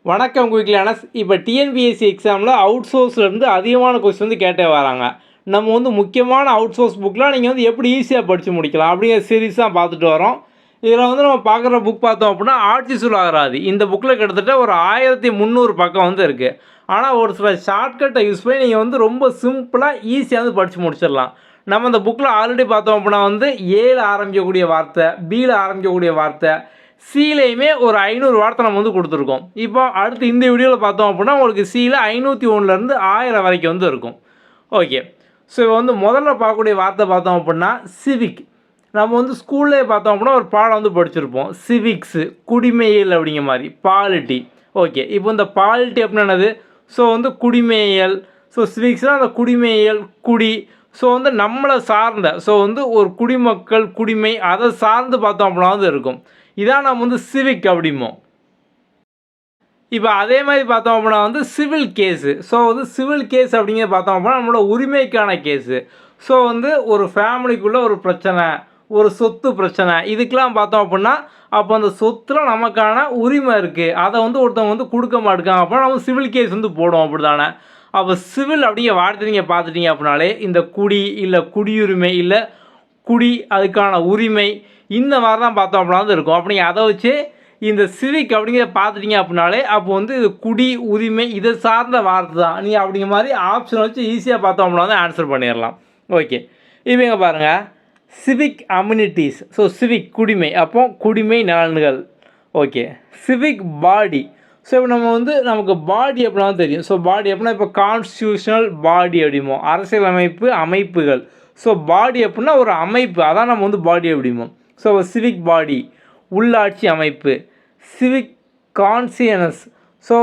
வணக்கம் குயிக்லானஸ். இப்போ டிஎன்பிஎஸ்சி எக்ஸாமில் அவுட் சோர்ஸ்லேருந்து அதிகமான கொஸ்டின் கேட்டே வராங்க. நம்ம முக்கியமான அவுட் சோர்ஸ் புக்கெலாம் நீங்கள் எப்படி ஈஸியாக படித்து முடிக்கலாம் அப்படிங்கிற சீரீஸ் தான் பார்த்துட்டு வரோம். இதில் நம்ம பார்க்குற புக் பார்த்தோம் அப்படின்னா ஆட்சி சூழ் அகராதி. இந்த புக்கில் கிட்டத்தட்ட ஒரு 1300 பக்கம் இருக்குது. ஆனால் ஒரு சில ஷார்ட்கட்டை யூஸ் பண்ணி நீங்கள் ரொம்ப சிம்பிளாக ஈஸியாக படித்து முடிச்சிடலாம். நம்ம இந்த புக்கில் ஆல்ரெடி பார்த்தோம் அப்படின்னா ஏல ஆரம்பிக்கக்கூடிய வார்த்தை, பியில் ஆரம்பிக்கக்கூடிய வார்த்தை, சிலையுமே ஒரு 500 வார்த்தை நம்ம கொடுத்துருக்கோம். இப்போ அடுத்து இந்த வீடியோவில் பார்த்தோம் அப்படின்னா உங்களுக்கு சியில் 501லேருந்து 1000 வரைக்கும் இருக்கும். ஓகே, ஸோ இப்போ முதல்ல பார்க்கக்கூடிய வார்த்தை பார்த்தோம் அப்படின்னா சிவிக். நம்ம ஸ்கூல்லே பார்த்தோம் அப்படின்னா ஒரு பாடம் படிச்சிருப்போம். சிவிக்ஸு, குடிமையியல் அப்படிங்கிற மாதிரி, பாலிட்டி. ஓகே, இப்போ இந்த பாலிட்டி அப்படின்னா என்னது? ஸோ குடிமையியல். ஸோ சிவிக்ஸ்னால் அந்த குடிமையியல், குடி. ஸோ நம்மளை சார்ந்த, ஸோ ஒரு குடிமக்கள், குடிமை, அதை சார்ந்து பார்த்தோம் அப்படின்னா இருக்கும். இதான் நம்ம சிவிக் அப்படிமோ. இப்போ அதே மாதிரி பார்த்தோம் அப்படின்னா civil case. So civil case அப்படிங்கிறது பார்த்தோம் அப்படின்னா நம்மளோட உரிமைக்கான கேஸு. ஸோ ஒரு ஃபேமிலிக்குள்ளே ஒரு பிரச்சனை, ஒரு சொத்து பிரச்சனை, இதுக்கெலாம் பார்த்தோம் அப்படின்னா அப்போ அந்த சொத்தில் நமக்கான உரிமை இருக்குது, அதை ஒருத்தவங்க கொடுக்க மாட்டேங்காங்க அப்படின்னா நம்ம சிவில் கேஸ் போடுவோம். அப்படி தானே? அப்போ சிவில் அப்படிங்கிற வார்த்தை நீங்கள் பார்த்துட்டீங்க அப்படின்னாலே இந்த குடி இல்லை குடியுரிமை இல்லை குடி, அதுக்கான உரிமை, இந்த மாதிரி தான் பார்த்தோம் அப்படின்னா இருக்கும். அப்போ நீங்கள் அதை வச்சு இந்த சிவிக் அப்படிங்கிறத பார்த்துட்டிங்க அப்படின்னாலே அப்போ இது குடி, உரிமை, இதை சார்ந்த வார்த்தை தான். நீங்கள் அப்படிங்கிற மாதிரி ஆப்ஷன் வச்சு ஈஸியாக பார்த்தோம் அப்படின்னா ஆன்சர் பண்ணிடலாம். ஓகே, இப்போ இங்கே பாருங்கள், சிவிக் அம்யூனிட்டிஸ். ஸோ சிவிக் குடிமை, அப்போ குடிமை நலன்கள். ஓகே, சிவிக் பாடி. ஸோ இப்போ நம்ம நமக்கு பாடி அப்படின்னா தெரியும். ஸோ பாடி அப்படின்னா இப்போ கான்ஸ்டியூஷனல் பாடி அப்படிமோ, அரசியலமைப்பு அமைப்புகள். ஸோ பாடி அப்படின்னா ஒரு அமைப்பு, அதான் நம்ம பாடி அப்படிமோ. ஸோ சிவிக் பாடி, உள்ளாட்சி அமைப்பு. சிவிக் கான்சியனஸ். ஸோ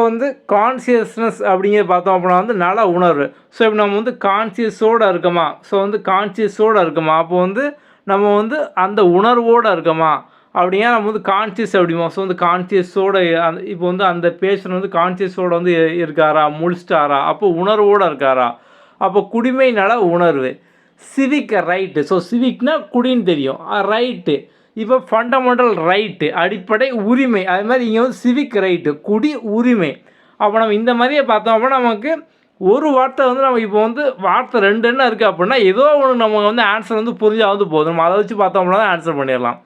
கான்சியஸ்னஸ் அப்படிங்கிறத பார்த்தோம் அப்படின்னா நல உணர்வு. ஸோ இப்போ நம்ம கான்சியஸோடு இருக்கோமா? ஸோ கான்சியஸோடு இருக்கோமா? அப்போ நம்ம அந்த உணர்வோடு இருக்கோமா அப்படின்னா நம்ம கான்சியஸ் அப்படிமா. ஸோ கான்சியஸோடு இப்போ அந்த பேஷண்ட் கான்சியஸோடு இருக்காரா, முழிச்சிட்டாரா, அப்போ உணர்வோடு இருக்காரா, அப்போ குடிமை நல உணர்வு. Civic right. ஸோ சிவிக்னா குடின்னு தெரியும், ரைட்டு. இப்போ ஃபண்டமெண்டல் ரைட்டு, அடிப்படை உரிமை. அது மாதிரி இங்கே சிவிக் ரைட்டு, குடி உரிமை. அப்போ நம்ம இந்த மாதிரியே பார்த்தோம் அப்படின்னா நமக்கு ஒரு வார்த்தை நம்ம இப்போ வார்த்தை 2 என்ன இருக்குது அப்படின்னா ஏதோ ஒன்று நம்ம ஆன்சர் புரிஞ்சால் போதும். நம்ம அதை வச்சு பார்த்தோம் அப்படின்னா ஆன்சர் பண்ணிடலாம்.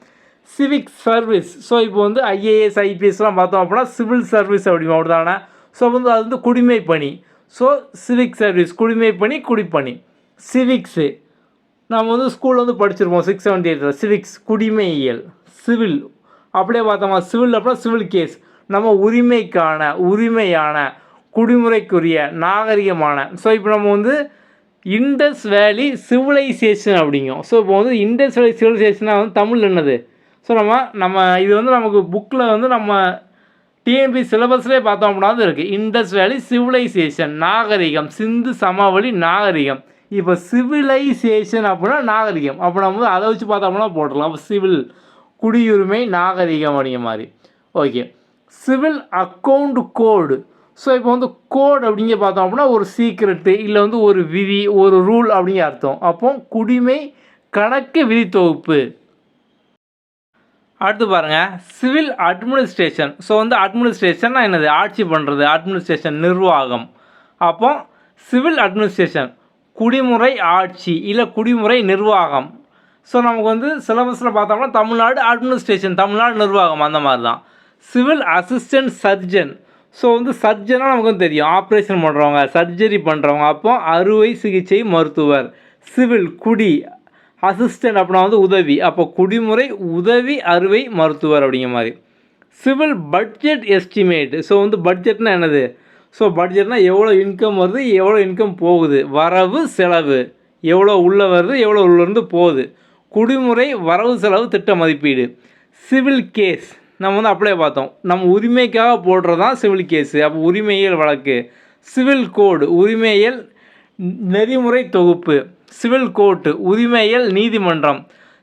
Civic service. ஸோ இப்போ ஐஏஎஸ் ஐபிஎஸ்லாம் பார்த்தோம் அப்படின்னா சிவில் சர்வீஸ் அப்படிமா, அப்படி தானே? ஸோ அது குடிமை பணி. ஸோ சிவிக் சர்வீஸ், குடிமை பணி, குடிப்பணி. சிவிக்ஸு நம்ம ஸ்கூலில் படிச்சிருப்போம் 678. சிவிக்ஸ் குடிமையியல். சிவில் அப்படியே பார்த்தோமா, சிவில் அப்படின்னா சிவில் கேஸ், நம்ம உரிமையான, குடிமுறைக்குரிய, நாகரிகமான. ஸோ இப்போ நம்ம இண்டஸ் வேலி சிவிலைசேஷன் அப்படிங்கும். ஸோ இப்போ இண்டஸ் வேலி சிவிலைசேஷனாக தமிழ் என்னது? ஸோ நம்ம இது நமக்கு புக்கில் நம்ம டிஎன்பி சிலபஸ்லேயே பார்த்தோம் அப்படின்னா இருக்குது. இண்டஸ் வேலி சிவிலைசேஷன், நாகரிகம், சிந்து சமவெளி நாகரிகம். இப்போ சிவிலைசேஷன் அப்படின்னா நாகரிகம். அப்போ நம்ம அதை வச்சு பார்த்தோம்னா போடலாம். அப்போ சிவில், குடியுரிமை, நாகரிகம் அப்படிங்கிற மாதிரி. ஓகே, சிவில் அக்கௌண்ட் கோடு. ஸோ இப்போ கோடு அப்படிங்க பார்த்தோம் அப்படின்னா ஒரு சீக்ரெட்டு இல்லை ஒரு விதி, ஒரு ரூல் அப்படிங்கிற அர்த்தம். அப்போ குடிமை கணக்கு விதி தொகுப்பு. அடுத்து பாருங்கள், சிவில் அட்மினிஸ்ட்ரேஷன். ஸோ அட்மினிஸ்ட்ரேஷன்னா என்னது? ஆட்சி பண்ணுறது, அட்மினிஸ்ட்ரேஷன் நிர்வாகம். அப்போ சிவில் அட்மினிஸ்ட்ரேஷன் குடிமுறை ஆட்சி இல்லை குடிமுறை நிர்வாகம். ஸோ நமக்கு சிலபஸில் பார்த்தோம்னா தமிழ்நாடு அட்மினிஸ்ட்ரேஷன், தமிழ்நாடு நிர்வாகம், அந்த மாதிரி தான். Civil assistant surgeon. ஸோ சர்ஜனாக நமக்கு தெரியும், ஆப்ரேஷன் பண்ணுறவங்க, சர்ஜரி பண்ணுறவங்க. அப்போ அறுவை சிகிச்சை மருத்துவர். சிவில் குடி, அசிஸ்டன்ட் அப்படின்னா உதவி, அப்போ குடிமுறை உதவி அறுவை மருத்துவர் அப்படிங்கிற மாதிரி. Civil budget estimate. ஸோ பட்ஜெட்னா என்னது? ஸோ பட்ஜெட்னால் எவ்வளோ இன்கம் வருது, எவ்வளோ இன்கம் போகுது, வரவு செலவு, எவ்வளோ உள்ளே வருது, எவ்வளோ உள்ளேருந்து போகுது. குடிமுறை வரவு செலவு திட்ட மதிப்பீடு. சிவில் கேஸ் நம்ம அப்படியே பார்த்தோம், நம்ம உரிமைக்காக போடுறது தான் சிவில் கேஸு. அப்போ உரிமையியல் வழக்கு. சிவில் கோடு, உரிமையியல் நெறிமுறை தொகுப்பு. சிவில் கோர்ட்டு, உரிமையியல் நீதிமன்றம்.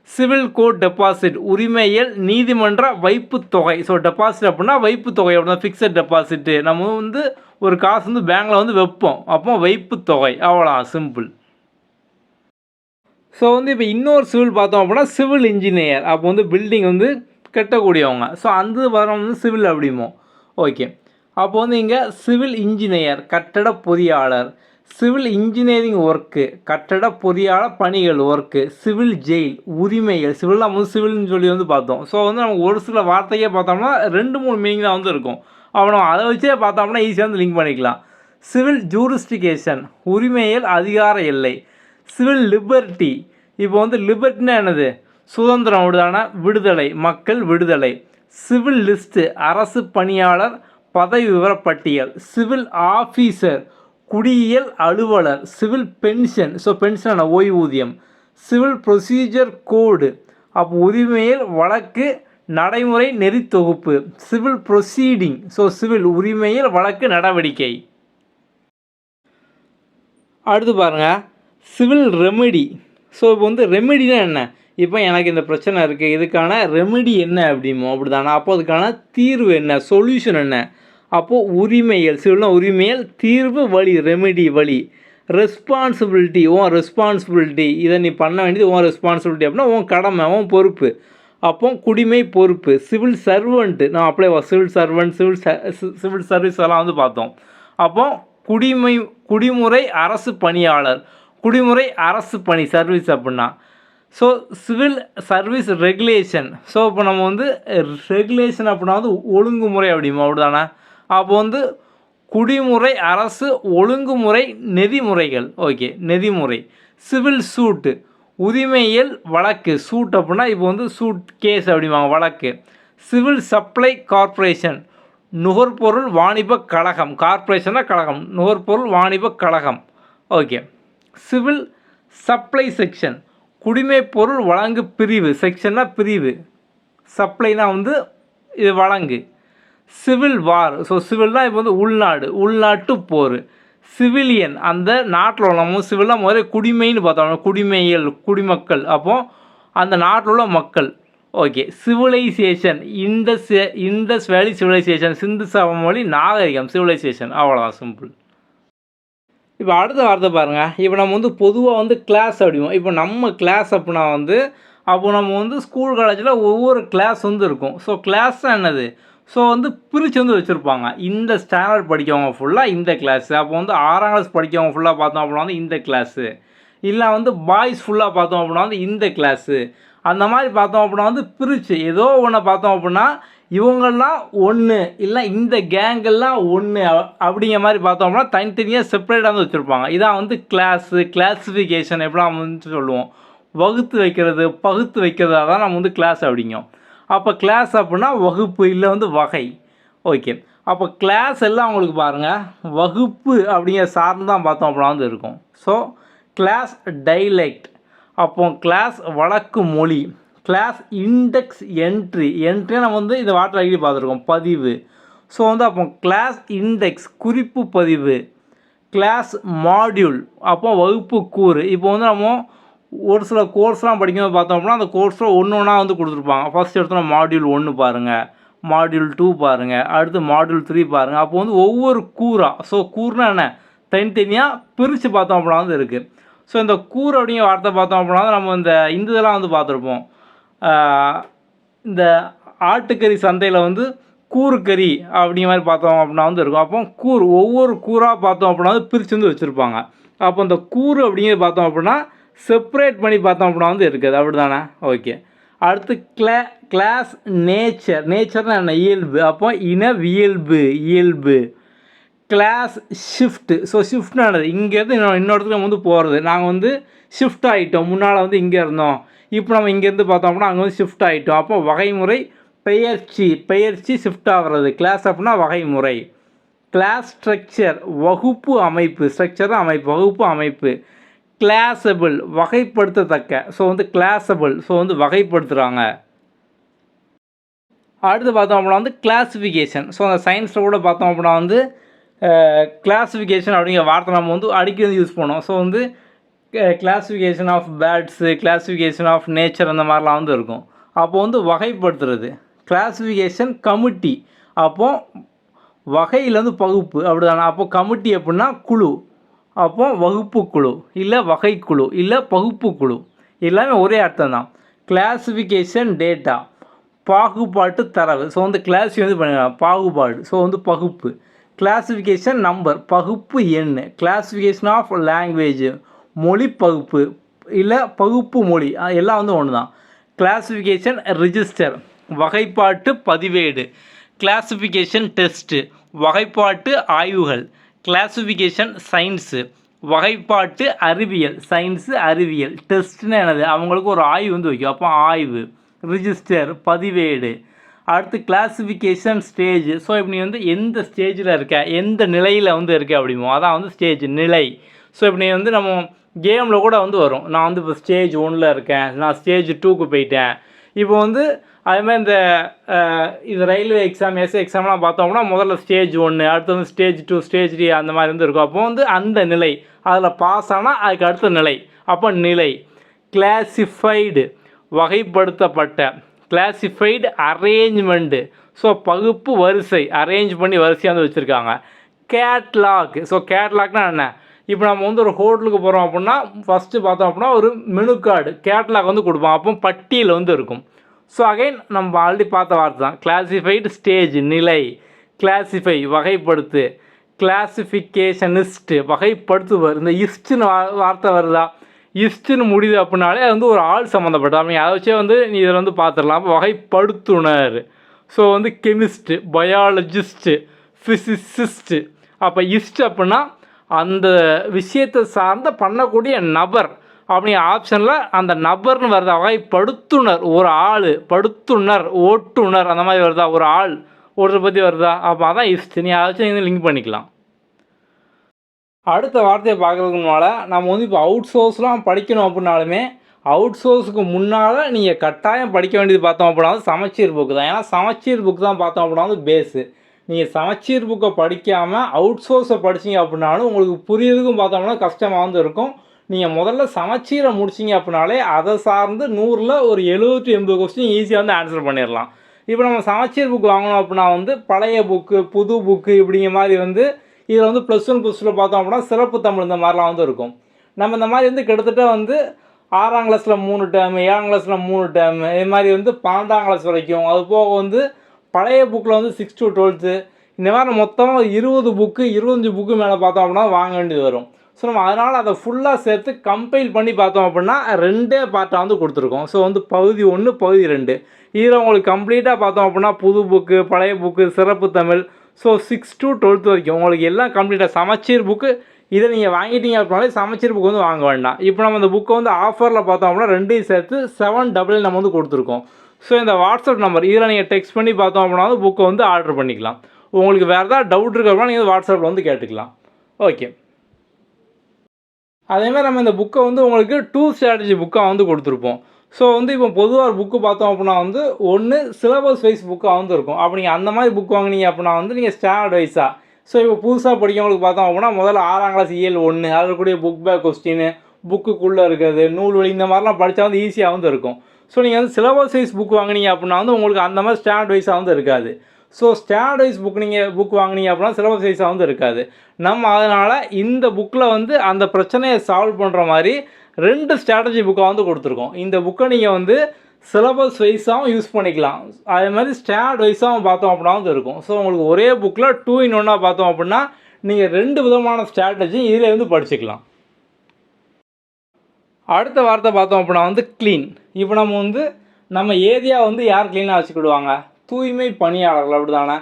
சிவில் கோர்ட் டெபாசிட், உரிமையியல் நீதிமன்ற வைப்பு தொகை. ஸோ டெபாசிட் அப்படின்னா வைப்பு தொகை அப்படின்னா ஃபிக்ஸட் டெபாசிட்டு. நம்ம ஒரு காசு பேங்கில் வைப்போம், அப்போ வைப்பு தொகை, அவ்வளோ சிம்பிள். ஸோ இப்போ இன்னொரு சிவில் பார்த்தோம் அப்படின்னா சிவில் இன்ஜினியர். அப்போ பில்டிங் கட்டக்கூடியவங்க. ஸோ அந்த வர சிவில் அப்படிமோ. ஓகே, அப்போ வந்து இங்கே சிவில் இன்ஜினியர் கட்டட பொறியாளர், சிவில் இன்ஜினியரிங் ஒர்க்கு கட்டட பொறியாளர் பணிகள் ஒர்க்கு, சிவில் ஜெயில் உரிமைகள், சிவில் நம்ம வந்து சிவில்னு சொல்லி வந்து பார்த்தோம். ஸோ வந்து நம்ம ஒரு சில வார்த்தையே பார்த்தோம்னா 2-3 மீனிங் தான் வந்து இருக்கும். அப்புறம் அதை வச்சே பார்த்தோம்னா ஈஸியாக வந்து லிங்க் பண்ணிக்கலாம். சிவில் ஜூரிஸ்டிகேஷன் உரிமையல் அதிகார எல்லை, சிவில் லிபர்ட்டி இப்போ வந்து லிபர்ட்டினா என்னது, சுதந்திரம் விடுதலை மக்கள் விடுதலை, சிவில் லிஸ்ட்டு அரசு பணியாளர் பதவி விவரப்பட்டியல், சிவில் ஆஃபீஸர் குடியியல் அலுவலர், சிவில் பென்ஷன் ஸோ பென்ஷன் ஓய்வூதியம், சிவில் ப்ரொசீஜர் கோடு அப்போ உரிமையில் வழக்கு நடைமுறை நெறி தொகுப்பு, சிவில் ப்ரொசீடிங் ஸோ சிவில் உரிமையில் வழக்கு நடவடிக்கை. அடுத்து பாருங்கள் சிவில் ரெமெடி. ஸோ இப்போ வந்து ரெமெடினா என்ன, இப்போ எனக்கு இந்த பிரச்சனை இருக்குது, இதுக்கான ரெமெடி என்ன அப்படிமோ அப்படி தானே, அப்போ அதுக்கான தீர்வு என்ன, சொல்யூஷன் என்ன, அப்போது உரிமையல் சிவில்னா உரிமையல், தீர்வு வழி ரெமெடி வழி, ரெஸ்பான்சிபிலிட்டி உன் ரெஸ்பான்சிபிலிட்டி இதை நீ பண்ண வேண்டியது உன் ரெஸ்பான்சிபிலிட்டி அப்படின்னா உன் கடமை உன் பொறுப்பு, அப்போ குடிமை பொறுப்பு, சிவில் சர்வெண்ட்டு நான் apply civil servant civil service எல்லாம் வந்து பார்த்தோம். அப்போ குடிமுறை அரசு பணியாளர், குடிமுறை அரசு பணி சர்வீஸ் அப்படின்னா. So civil service regulation, so இப்போ நம்ம வந்து ரெகுலேஷன் அப்படின்னா வந்து ஒழுங்குமுறை அப்படிமா அப்படி தானே, அப்போ வந்து குடிமுறை அரசு ஒழுங்குமுறை நெறிமுறைகள் ஓகே நெறிமுறை. சிவில் சூட்டு உரிமையியல் வழக்கு, சூட் அப்படின்னா இப்போ வந்து சூட் கேஸ் அப்படிம்பாங்க வழக்கு. சிவில் சப்ளை கார்ப்பரேஷன் நுகர்பொருள் வாணிப கழகம், கார்ப்பரேஷனாக கழகம், நுகர்பொருள் வாணிப கழகம் ஓகே. சிவில் சப்ளை செக்ஷன் குடிமை பொருள் வழங்கு பிரிவு, செக்ஷன்னா பிரிவு, சப்ளைனா வந்து இது வழங்கு. சிவில் வார் ஸோ சிவில்னால் இப்போ வந்து உள்நாட்டு போர். சிவிலியன் அந்த நாட்டில் உள்ள நம்ம சிவில்லாம் முதல்ல குடிமைன்னு பார்த்தோம், குடிமையல் குடிமக்கள், அப்போது அந்த நாட்டில் உள்ள மக்கள் ஓகே. சிவிலைசேஷன் இண்டஸ் வேலி சிவிலைசேஷன், சிந்து சமவெளி நாகரிகம் சிவிலைசேஷன், அவ்வளோதான் சிம்பிள். இப்போ அடுத்த வார்த்தை பாருங்கள், இப்போ நம்ம வந்து பொதுவாக வந்து கிளாஸ் அப்படிவோம். இப்போ நம்ம கிளாஸ் அப்படின்னா வந்து அப்போ நம்ம வந்து ஸ்கூல் காலேஜில் ஒவ்வொரு கிளாஸ் வந்து இருக்கும். ஸோ கிளாஸ் என்னது, ஸோ வந்து பிரித்து வந்து வச்சுருப்பாங்க. இந்த ஸ்டாண்டர்ட் படிக்கவங்க ஃபுல்லாக இந்த கிளாஸு, அப்போ வந்து 6ஆம் கிளாஸ் படிக்கவங்க ஃபுல்லாக பார்த்தோம் அப்படின்னா வந்து இந்த கிளாஸு, இல்லை வந்து பாய்ஸ் ஃபுல்லாக பார்த்தோம் அப்படின்னா வந்து இந்த கிளாஸு, அந்த மாதிரி பார்த்தோம் அப்படின்னா வந்து பிரித்து ஏதோ ஒன்று பார்த்தோம் அப்படின்னா இவங்கெல்லாம் ஒன்று இல்லை இந்த கேங்கெல்லாம் ஒன்று அப்படிங்கிற மாதிரி பார்த்தோம் அப்படின்னா தனித்தனியாக செப்பரேட்டாக வந்து வச்சுருப்பாங்க. இதான் வந்து கிளாஸிஃபிகேஷன் எப்படிலாம் வந்து சொல்லுவோம், வகுத்து வைக்கிறது பகுத்து வைக்கிறதா தான் நம்ம வந்து கிளாஸ் அப்படிங்கும். அப்போ கிளாஸ் அப்படின்னா வகுப்பு இல்லை வந்து வகை ஓகே. அப்போ கிளாஸ் எல்லாம் உங்களுக்கு பாருங்கள் வகுப்பு அப்படிங்கிற சார்ந்து தான் பார்த்தோம் அப்படின்னா வந்து இருக்கும். ஸோ கிளாஸ் டைலெக்ட், அப்போ கிளாஸ் வழக்கு மொழி, கிளாஸ் இண்டெக்ஸ் என்ட்ரி நம்ம வந்து இந்த வார்த்தை அடிக்கடி பார்த்துருக்கோம் பதிவு. ஸோ வந்து அப்போ கிளாஸ் இண்டெக்ஸ் குறிப்பு பதிவு, கிளாஸ் மாடியூல் அப்போ வகுப்பு கூறு. இப்போ வந்து நம்ம ஒரு சில கோர்ஸ்லாம் படிக்கும்போது பார்த்தோம் அப்படின்னா அந்த கோர்ஸில் ஒன்று ஒன்றா வந்து கொடுத்துருப்பாங்க. ஃபஸ்ட் எடுத்தோன்னா மாடியூல் 1 பாருங்கள், மாடியூல் 2 பாருங்கள், அடுத்து மாடியூல் 3 பாருங்கள். அப்போ வந்து ஒவ்வொரு கூறாக, ஸோ கூறுனா என்ன தனித்தனியாக பிரித்து பார்த்தோம் அப்படின்னா வந்து இருக்குது. ஸோ இந்த கூறு அப்படிங்கிற வார்த்தை பார்த்தோம் அப்படின்னா நம்ம இந்த இதெல்லாம் வந்து பார்த்துருப்போம். இந்த ஆட்டுக்கறி சந்தையில் வந்து கூறுக்கறி அப்படிங்கிற மாதிரி பார்த்தோம் அப்படின்னா வந்து இருக்கும். அப்போ ஒவ்வொரு கூறாக பார்த்தோம் அப்படின்னா வந்து பிரித்து வந்து வச்சுருப்பாங்க. அப்போ இந்த கூறு அப்படிங்கிறது பார்த்தோம் அப்படின்னா செப்பரேட் பண்ணி பார்த்தோம் அப்படின்னா வந்து இருக்குது அப்படி தானே ஓகே. அடுத்து கிளாஸ் நேச்சர்னா என்ன இயல்பு, அப்போ இயல்பு. கிளாஸ் ஷிஃப்ட்டு, ஸோ ஷிஃப்ட்னானது இங்கேருந்து இன்னொருத்துக்கு நம்ம வந்து போகிறது. நாங்கள் வந்து ஷிஃப்ட் ஆகிட்டோம், முன்னால் வந்து இங்கே இருந்தோம், இப்போ நம்ம இங்கேருந்து பார்த்தோம் அப்படின்னா அங்கே வந்து ஷிஃப்ட் ஆகிட்டோம். அப்போ வகைமுறை பெயர்ச்சி ஷிஃப்ட் ஆகிறது. கிளாஸ் அப்படின்னா வகைமுறை. கிளாஸ் ஸ்ட்ரக்சர் வகுப்பு அமைப்பு, ஸ்ட்ரக்சர் அமைப்பு வகுப்பு அமைப்பு. கிளாஸபிள் வகைப்படுத்தத்தக்க, ஸோ வந்து கிளாஸபிள் ஸோ வந்து வகைப்படுத்துகிறாங்க. அடுத்து பார்த்தோம் அப்படின்னா வந்து கிளாஸிஃபிகேஷன். ஸோ அந்த சயின்ஸில் கூட பார்த்தோம் அப்படின்னா வந்து கிளாஸிஃபிகேஷன் அப்படிங்கிற வார்த்தை நம்ம வந்து அடிக்கடி வந்து யூஸ் பண்ணோம். ஸோ வந்து classification of birds, classification of nature அந்த மாதிரிலாம் வந்து இருக்கும். அப்போது வந்து வகைப்படுத்துறது. கிளாஸிஃபிகேஷன் கமிட்டி, அப்போது வகையில் வந்து பகுப்பு அப்படி தானே. அப்போது கமிட்டி அப்படின்னா குழு, அப்போ வகுப்பு குழு இல்லை வகைக்குழு இல்லை பகுப்பு குழு எல்லாமே ஒரே அர்த்தம் தான். கிளாஸிஃபிகேஷன் டேட்டா பாகுபாட்டு தரவு. ஸோ வந்து கிளாஸி வந்து பண்ணிடலாம் பாகுபாடு. ஸோ வந்து பகுப்பு. கிளாசிஃபிகேஷன் நம்பர், பகுப்பு எண். கிளாசிஃபிகேஷன் ஆஃப் லாங்குவேஜ், மொழி பகுப்பு இல்லை பகுப்பு மொழி, எல்லாம் வந்து ஒன்று தான். கிளாசிஃபிகேஷன் ரிஜிஸ்டர், வகைப்பாட்டு பதிவேடு. கிளாசிஃபிகேஷன் டெஸ்ட்டு, வகைப்பாட்டு ஆய்வுகள். கிளாசிஃபிகேஷன் சயின்ஸு, வகைப்பாட்டு அறிவியல். சயின்ஸு அறிவியல். டெஸ்ட்னு என்னது, அவங்களுக்கு ஒரு ஆய்வு வந்து வைக்கும், அப்போ ஆய்வு. ரிஜிஸ்டர் பதிவேடு. அடுத்து கிளாசிஃபிகேஷன் ஸ்டேஜ். ஸோ இப்போ நீ வந்து எந்த ஸ்டேஜில் இருக்க, எந்த நிலையில் வந்து இருக்க அப்படிமோ அதான் வந்து ஸ்டேஜ், நிலை. ஸோ இப்போ நீ வந்து நம்ம கேமில் கூட வந்து வரும், நான் வந்து இப்போ ஸ்டேஜ் 1ல் இருக்கேன், நான் ஸ்டேஜ் 2க்கு போயிட்டேன். இப்போ வந்து அதுமாதிரி இந்த இது ரயில்வே எக்ஸாம், எஸ்ஏ எக்ஸாம்லாம் பார்த்தோம்னா முதல்ல ஸ்டேஜ் 1, அடுத்து வந்து ஸ்டேஜ் 2, ஸ்டேஜ் 3 அந்த மாதிரி வந்து இருக்கும். அப்போ வந்து அந்த நிலை, அதில் பாஸ் ஆனால் அதுக்கு அடுத்த நிலை, அப்போ நிலை. கிளாசிஃபைடு, வகைப்படுத்தப்பட்ட. கிளாசிஃபைடு அரேஞ்ச்மெண்ட்டு, ஸோ பகுப்பு வரிசை, அரேஞ்ச் பண்ணி வரிசையாக வந்து வச்சுருக்காங்க. கேட்லாக். ஸோ கேட்லாக்னா என்ன, இப்போ நம்ம வந்து ஒரு ஹோட்டலுக்கு போகிறோம் அப்படின்னா ஃபஸ்ட்டு பார்த்தோம் அப்படின்னா ஒரு மெனு கார்டு கேட்லாக் வந்து கொடுப்போம், அப்போ பட்டியல் வந்து இருக்கும். ஸோ அகைன் நம்ம ஆல்ரெடி பார்த்த வார்த்தை தான். கிளாசிஃபைடு ஸ்டேஜ் நிலை, கிளாசிஃபை வகைப்படுத்து, கிளாசிஃபிகேஷனிஸ்ட்டு வகைப்படுத்துவர். இந்த இஸ்ட்டுன்னு வார்த்தை வருதா, இஸ்ட்டுன்னு முடியுது அப்படின்னாலே அது வந்து ஒரு ஆள் சம்மந்தப்பட்ட, அப்படி அதை வச்சே வந்து நீ இதில் வந்து பார்த்துடலாம். அப்போ வகைப்படுத்துனர். ஸோ வந்து கெமிஸ்ட்டு, பயாலஜிஸ்ட்டு, ஃபிசிசிஸ்ட்டு. அப்போ இஸ்ட் அப்படின்னா அந்த விஷயத்தை சார்ந்த பண்ணக்கூடிய நபர், அப்படி ஆப்ஷனில் அந்த நபர்னு வருதா. வகைப்படுத்துனர் ஒரு ஆள், படுத்துனர் ஓட்டுனர் அந்த மாதிரி வருதா, ஒரு ஆள் ஒருத்தரை பற்றி வருதா, அப்போ அதான் இஸ்ட். நீ அதை வச்சு நீங்கள் லிங்க் பண்ணிக்கலாம். அடுத்த வார்த்தையை பார்க்குறதுக்கு முன்னால் நம்ம வந்து இப்போ அவுட் சோர்ஸ்லாம் படிக்கணும் அப்படின்னாலுமே அவுட் சோர்ஸுக்கு முன்னால் நீங்கள் கட்டாயம் படிக்க வேண்டியது பார்த்தோம் அப்படின்னா வந்து சமச்சீர் புக்கு தான். ஏன்னா சமச்சீர் புக்கு தான் பார்த்தோம் அப்படின்னா வந்து பேஸு. நீங்கள் சமச்சீர் புக்கை படிக்காமல் அவுட் சோர்ஸை படிச்சிங்க அப்படின்னாலும் உங்களுக்கு புரியுறதுக்கும் பார்த்தோம்னா கஷ்டமாக வந்து இருக்கும். நீங்கள் முதல்ல சமச்சீரை முடிச்சிங்க அப்படின்னாலே அதை சார்ந்து 100ல் ஒரு 70-80 கொஸ்டின் ஈஸியாக வந்து ஆன்சர் பண்ணிடலாம். இப்போ நம்ம சமச்சீர் புக் வாங்கணும் அப்படின்னா வந்து பழைய புக்கு, புது புக்கு இப்படிங்கிற மாதிரி வந்து இதில் வந்து +1 +2 பார்த்தோம் அப்படின்னா சிறப்பு தமிழ் இந்த மாதிரிலாம் வந்து இருக்கும். நம்ம இந்த மாதிரி வந்து கிட்டத்தட்ட வந்து 6ஆம் கிளாஸில் 3 டேர்மு, 7ஆம் கிளாஸில் 3 டேர்மு, இது மாதிரி வந்து 12ஆம் கிளாஸ் வரைக்கும், அது போக வந்து பழைய புக்கில் வந்து 6 to 12 இந்த மாதிரி மொத்தமாக 20 புக்கு 25 புக்கு மேலே பார்த்தோம் அப்படின்னா வாங்க வேண்டியது வரும். ஸோ நம்ம அதனால் அதை ஃபுல்லாக சேர்த்து கம்பைல் பண்ணி பார்த்தோம் அப்படின்னா 2 பார்ட்டாக வந்து கொடுத்துருக்கோம். ஸோ வந்து பகுதி 1 பகுதி 2 இதில் உங்களுக்கு கம்ப்ளீட்டாக பார்த்தோம் அப்படின்னா புது புக்கு, பழைய புக்கு, சிறப்பு தமிழ், ஸோ 6 to 12 வரைக்கும் உங்களுக்கு எல்லாம் கம்ப்ளீட்டாக. சமச்சீர் புக்கு இதை நீங்கள் வாங்கிட்டீங்க அப்படின்னாலே சமச்சீர் புக்கு வந்து வாங்க வேண்டாம். இப்போ நம்ம இந்த புக்கை வந்து ஆஃபரில் பார்த்தோம் அப்படின்னா 2 சேர்த்து 799 நம்ம வந்து கொடுத்துருக்கோம். ஸோ இந்த வாட்ஸ்அப் நம்பர் இதில் நீங்கள் டெக்ஸ்ட் பண்ணி பார்த்தோம் அப்படின்னா வந்து புக்கை வந்து ஆர்டர் பண்ணிக்கலாம். உங்களுக்கு வேறு ஏதாவது டவுட் இருக்க அப்படின்னா நீங்கள் வாட்ஸ்அப்பில் வந்து கேட்டுக்கலாம். ஓகே, அதேமாதிரி நம்ம இந்த புக்கை வந்து உங்களுக்கு 2 ஸ்ட்ராட்டஜி புக்காக வந்து கொடுத்துருப்போம். ஸோ வந்து இப்போ பொதுவாக ஒரு புக்கு பார்த்தோம் அப்படின்னா வந்து ஒன்று சிலபஸ் வைஸ் புக்காக வந்து இருக்கும். அப்போ நீங்கள் அந்த மாதிரி புக் வாங்கினீங்க அப்படின்னா வந்து நீங்கள் ஸ்டாண்டர்ட் வைஸாக. ஸோ இப்போ புதுசாக படிக்கிறவங்களுக்கு பார்த்தோம் அப்படின்னா முதல்ல 6ஆம் கிளாஸ் இயல் 1 அதில் கூடிய புக் பேக் கொஸ்டின், புக்குக்குள்ளே இருக்கிறது, நூல்வழி இந்த மாதிரிலாம் படித்தா வந்து ஈஸியாக வந்து இருக்கும். ஸோ நீங்கள் வந்து சிலபஸ் வைஸ் புக் வாங்கினீங்க அப்படின்னா வந்து உங்களுக்கு அந்த மாதிரி ஸ்டாண்டர்ட் வைஸாக வந்து இருக்காது. ஸோ ஸ்டாண்டர்ட் வைஸ் புக் வாங்கினீங்க அப்படின்னா சிலபஸ் வைஸாக வந்து இருக்காது. நம்ம அதனால் இந்த புக்கில் வந்து அந்த பிரச்சனையை சால்வ் பண்ணுற மாதிரி 2 ஸ்ட்ராட்டஜி புக்காக வந்து கொடுத்துருக்கோம். இந்த புக்கை நீங்கள் வந்து சிலபஸ் வைஸாகவும் யூஸ் பண்ணிக்கலாம், அதே மாதிரி ஸ்டாண்டர்ட் வைஸாகவும் பார்த்தோம் அப்படின்னா வந்து இருக்கும். ஸோ உங்களுக்கு ஒரே புக்கில் 2 in 1 பார்த்தோம் அப்படின்னா நீங்கள் 2 விதமான ஸ்ட்ராட்டஜி இதில் வந்து படிச்சுக்கலாம். அடுத்த வார்த்தை பார்த்தோம் அப்படின்னா வந்து க்ளீன். இப்போ நம்ம வந்து நம்ம ஏரியா வந்து யார் க்ளீனாக வச்சுக்கிடுவாங்க, தூய்மை பணியாளர்கள், அப்படி தானே.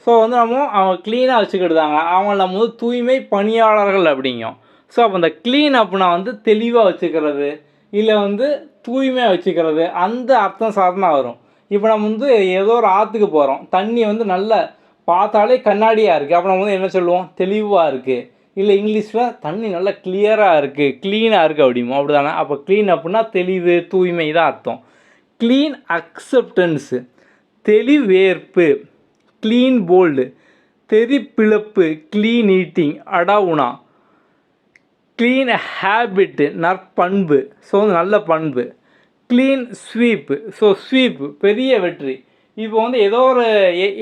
ஸோ வந்து அவங்க க்ளீனாக வச்சுக்கிடுதாங்க, அவங்க நம்ம வந்து தூய்மை பணியாளர்கள் அப்படிங்கும். ஸோ அப்போ இந்த க்ளீன் அப்படின்னா வந்து தெளிவாக வச்சுக்கிறது இல்லை வந்து தூய்மையாக வச்சுக்கிறது அந்த அர்த்தம் சார்ந்தா வரும். இப்போ நம்ம வந்து ஏதோ ஒரு ஆற்றுக்கு போகிறோம், தண்ணி வந்து நல்லா பார்த்தாலே கண்ணாடியாக இருக்குது, அப்போ நம்ம வந்து என்ன சொல்லுவோம், தெளிவாக இருக்குது. இல்லை இங்கிலீஷில் தண்ணி நல்லா கிளியராக இருக்குது, க்ளீனாக இருக்குது அப்படிமோ, அப்படி தானே. அப்போ க்ளீன் அப்படின்னா தெளிவு தூய்மை தான் அர்த்தம். க்ளீன் அக்செப்டன்ஸு, தெளிவேற்பு, க்ளீன் போல்டு, தெரிப்பிழப்பு, க்ளீன் ஈட்டிங், அடவுனா, க்ளீன் ஹேபிட்டு, நற்பண்பு, ஸோ வந்து நல்ல பண்பு. க்ளீன் ஸ்வீப்பு, ஸோ ஸ்வீப்பு பெரிய வெற்றி. இப்போ வந்து ஏதோ ஒரு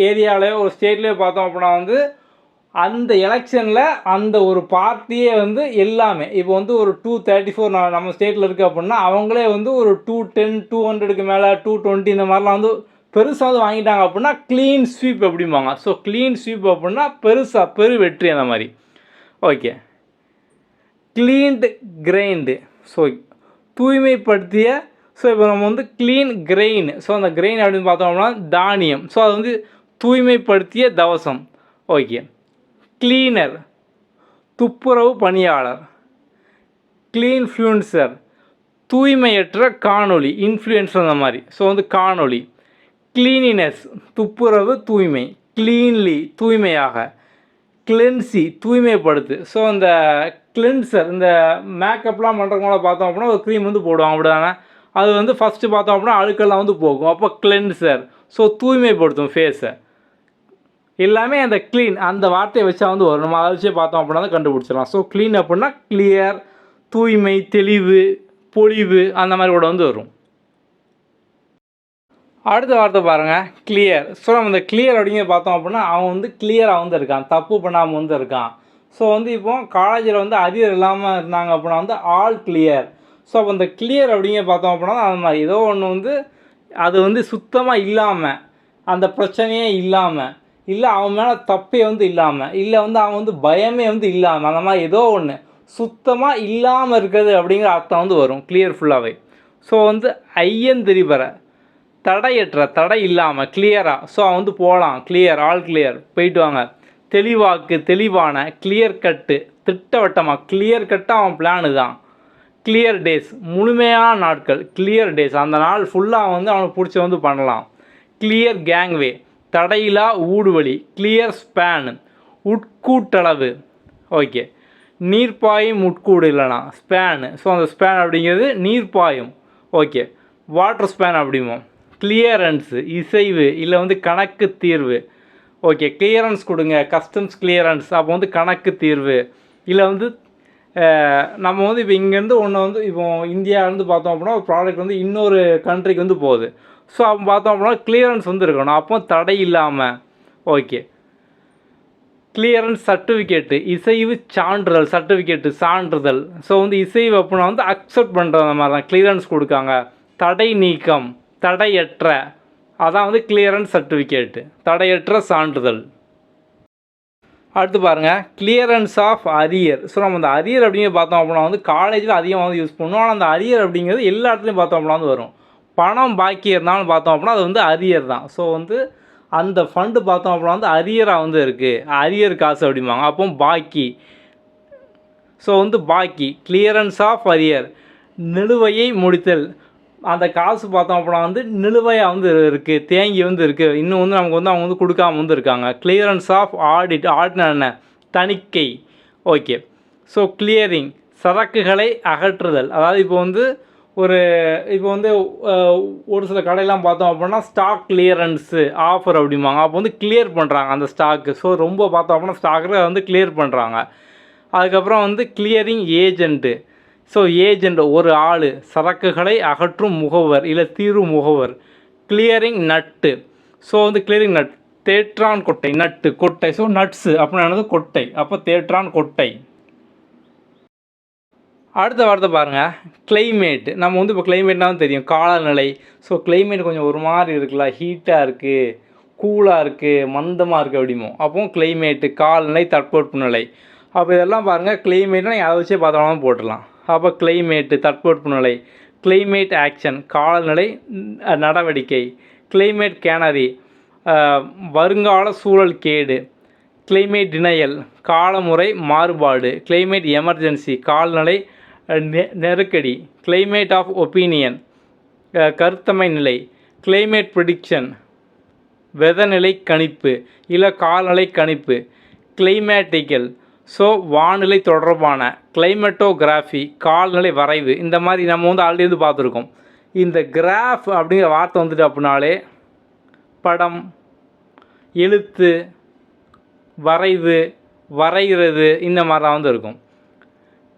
ஏரியாவிலையோ ஒரு ஸ்டேட்லேயோ பார்த்தோம் அப்படின்னா வந்து அந்த எலெக்ஷனில் அந்த ஒரு பார்ட்டியே வந்து எல்லாமே இப்போ வந்து ஒரு 234 நம்ம ஸ்டேட்டில் இருக்குது அப்படின்னா அவங்களே வந்து ஒரு 210 200க்கு மேலே 220 இந்த மாதிரிலாம் வந்து பெருசாக வந்து வாங்கிட்டாங்க அப்படின்னா க்ளீன் ஸ்வீப் அப்படிம்பாங்க. ஸோ க்ளீன் ஸ்வீப் அப்படின்னா பெருசாக பெரு வெற்றி அந்த மாதிரி. ஓகே, க்ளீன்டு கிரெயின்டு, ஸோ தூய்மைப்படுத்திய. ஸோ இப்போ நம்ம வந்து க்ளீன் கிரெயின், ஸோ அந்த கிரெயின் அப்படின்னு பார்த்தோம்னா தானியம். ஸோ அது வந்து தூய்மைப்படுத்திய தவசம். ஓகே, க்ளீனர் துப்புரவு பணியாளர். க்ளீன்ஃப்ளூயன்சர் தூய்மையற்ற காணொளி, இன்ஃப்ளூயன்சர் அந்த மாதிரி. ஸோ வந்து காணொளி. க்ளீனினஸ் துப்புரவு தூய்மை. க்ளீன்லி தூய்மையாக. கிளென்சி தூய்மைப்படுத்து. ஸோ இந்த கிளென்சர், இந்த மேக்கப்லாம் பண்ணுறவங்கள பார்த்தோம் அப்படின்னா ஒரு க்ரீம் வந்து போடுவாங்க அப்படி தானே. அது வந்து ஃபஸ்ட்டு பார்த்தோம் அப்படின்னா அழுக்கெல்லாம் வந்து போகும். அப்போ கிளென்சர், ஸோ தூய்மைப்படுத்தும் ஃபேஸை. எல்லாமே அந்த க்ளீன் அந்த வார்த்தையை வச்சா வந்து வரும். நம்ம அதை வச்சே பார்த்தோம் அப்படின்னா தான் கண்டுபிடிச்சிடலாம். ஸோ க்ளீன் அப்படின்னா கிளியர், தூய்மை, தெளிவு, பொலிவு அந்த மாதிரி கூட வந்து வரும். அடுத்த வார்த்தை பாருங்கள், கிளியர். ஸோ நம்ம இந்த கிளியர் அப்படிங்கிற பார்த்தோம் அப்படின்னா அவன் வந்து கிளியராக வந்து இருக்கான், தப்பு பண்ணாமல் வந்து இருக்கான். ஸோ வந்து இப்போ காலேஜில் வந்து அரியர் இல்லாமல் இருந்தாங்க அப்படின்னா வந்து ஆல் கிளியர். ஸோ அப்போ இந்த கிளியர் அப்படிங்கிற பார்த்தோம் அப்படின்னா அது மாதிரி ஏதோ ஒன்று வந்து அது வந்து சுத்தமாக இல்லாமல், அந்த பிரச்சனையே இல்லாமல், இல்லை அவன் மேலே தப்பே வந்து இல்லாமல், இல்லை வந்து அவன் வந்து பயமே வந்து இல்லாமல், அந்த மாதிரி ஏதோ ஒன்று சுத்தமாக இல்லாமல் இருக்கிறது அப்படிங்கிற அர்த்தம் வந்து வரும் கிளியர் ஃபுல்லாகவே. ஸோ வந்து ஐயந்திரிபர தடையற்ற, தடை இல்லாமல், கிளியராக. ஸோ அவன் வந்து போகலாம், கிளியர், ஆல் கிளியர், போயிட்டு வாங்க. தெளிவாக்கு, தெளிவான, கிளியர் கட்டு, திட்டவட்டமாக, கிளியர் கட்டாக அவன் பிளானு தான். கிளியர் டேஸ் முழுமையான நாட்கள், கிளியர் டேஸ் அந்த நாள் ஃபுல்லாக வந்து அவனுக்கு பிடிச்ச வந்து பண்ணலாம். கிளியர் கேங்வே தடையிலா ஊடுவழி. கிளியர் ஸ்பேன் உட்கூட்டளவு. ஓகே, நீர்ப்பாயும் உட்கூடு இல்லைனா ஸ்பேனு. ஸோ அந்த ஸ்பேன் அப்படிங்கிறது நீர்ப்பாயும். ஓகே, வாட்டர் ஸ்பேன் அப்படிமோ. கிளியரன்ஸு இசைவு, இல்லை வந்து கணக்கு தீர்வு. ஓகே, கிளியரன்ஸ் கொடுங்க, கஸ்டம்ஸ் கிளியரன்ஸ், அப்போ வந்து கணக்கு தீர்வு. இல்லை வந்து நம்ம வந்து இப்போ இங்கேருந்து ஒன்று வந்து இப்போ இந்தியாவிலேருந்து பார்த்தோம் அப்படின்னா ஒரு ப்ராடக்ட் வந்து இன்னொரு கண்ட்ரிக்கு வந்து போகுது. ஸோ அப்போ பார்த்தோம் அப்படின்னா கிளியரன்ஸ் வந்து இருக்கணும், அப்போ தடை இல்லாமல். ஓகே, கிளியரன்ஸ் சர்டிஃபிகேட்டு இசைவு சான்றிதழ், சர்டிஃபிகேட்டு சான்றிதழ். ஸோ வந்து இசைவு அப்படின்னா வந்து அக்செப்ட் பண்ணுற மாதிரி தான் கிளியரன்ஸ் கொடுக்காங்க. தடை நீக்கம், தடையற்ற, அதான் வந்து கிளியரன்ஸ் சர்டிஃபிகேட்டு, தடையற்ற சான்றிதழ். அடுத்து பாருங்கள், கிளியரன்ஸ் ஆஃப் அரியர். ஸோ நம்ம அந்த அரியர் அப்படிங்கிறது பார்த்தோம் அப்படின்னா வந்து காலேஜில் அதிகமாக வந்து யூஸ் பண்ணுவோம். ஆனால் அந்த அரியர் அப்படிங்கிறது எல்லா இடத்துலையும் பார்த்தோம் அப்படின்னா வந்து வரும். பணம் பாக்கி இருந்தாலும் பார்த்தோம் அப்படின்னா அது வந்து அரியர் தான். ஸோ வந்து அந்த ஃபண்டு பார்த்தோம் அப்படின்னா வந்து அரியராக வந்து இருக்குது, அரியர் காசு அப்படிம்பாங்க. அப்போ பாக்கி. ஸோ வந்து பாக்கி, கிளியரன்ஸ் ஆஃப் அரியர், நிலுவையை முடித்தல். அந்த காசு பார்த்தோம் அப்படின்னா வந்து நிலுவையாக வந்து இருக்குது, தேங்கி வந்து இருக்குது, இன்னும் வந்து நமக்கு வந்து அவங்க வந்து கொடுக்காம வந்து இருக்காங்க. கிளியரன்ஸ் ஆஃப் ஆடிட், ஆடிட்னா என்ன, தணிக்கை. ஓகே, ஸோ கிளியரிங் சரக்குகளை அகற்றுதல். அதாவது இப்போ வந்து இப்போ வந்து ஒரு சில கடையெல்லாம் பார்த்தோம் அப்படின்னா ஸ்டாக் கிளியரன்ஸு ஆஃபர் அப்படிம்பாங்க. அப்போ வந்து கிளியர் பண்ணுறாங்க அந்த ஸ்டாக்கு. ஸோ ரொம்ப பார்த்தோம் அப்படின்னா ஸ்டாக்கில் வந்து கிளியர் பண்ணுறாங்க. அதுக்கப்புறம் வந்து கிளியரிங் ஏஜென்ட்டு. ஸோ ஏஜெண்ட் ஒரு ஆள், சரக்குகளை அகற்றும் முகவர் இல்லை தீர்வு முகவர். கிளியரிங் நட்டு. ஸோ வந்து கிளியரிங் நட், தேற்றான் கொட்டை, நட்டு கொட்டை. ஸோ நட்ஸு அப்படின்னா கொட்டை, அப்போ தேற்றான் கொட்டை. அடுத்த வார்த்தை பாருங்கள், கிளைமேட். நம்ம வந்து இப்போ கிளைமேட்னாலும் தெரியும், காலநிலை. ஸோ கிளைமேட் கொஞ்சம் ஒரு மாதிரி இருக்குல்ல, ஹீட்டாக இருக்குது, கூலாக இருக்குது, மந்தமாக இருக்குது அப்படிமோ. அப்போ கிளைமேட்டு, காலநிலை, தட்பவெப்பநிலை. அப்போ இதெல்லாம் பாருங்கள், கிளைமேட்னா நீங்கள் அதை வச்சே பார்த்தாலும் போட்டுடலாம். அப்போ கிளைமேட்டு, தட்பவெப்பநிலை. கிளைமேட் ஆக்ஷன், காலநிலை நடவடிக்கை. கிளைமேட் கேனரி, வருங்கால சூழல் கேடு. கிளைமேட் டினையல், காலமுறை மாறுபாடு. கிளைமேட் எமர்ஜென்சி, கால்நிலை நெருக்கடி. கிளைமேட் ஆஃப் ஒப்பீனியன், கருத்தமை நிலை. கிளைமேட் ப்ரிடிக்ஷன், வெதநிலை கணிப்பு இல்லை கால்நிலை கணிப்பு. கிளைமேட்டிக்கல், ஸோ வானிலை தொடர்பான. கிளைமேட்டோகிராஃபி, கால்நிலை வரைவு. இந்த மாதிரி நம்ம வந்து ஆல்ரெடி வந்து பார்த்துருக்கோம். இந்த கிராஃப் அப்படிங்கிற வார்த்தை வந்துட்டு அப்படின்னாலே படம், எழுத்து, வரைவு, வரைகிறது, இந்த மாதிரி தான் வந்து இருக்கும்.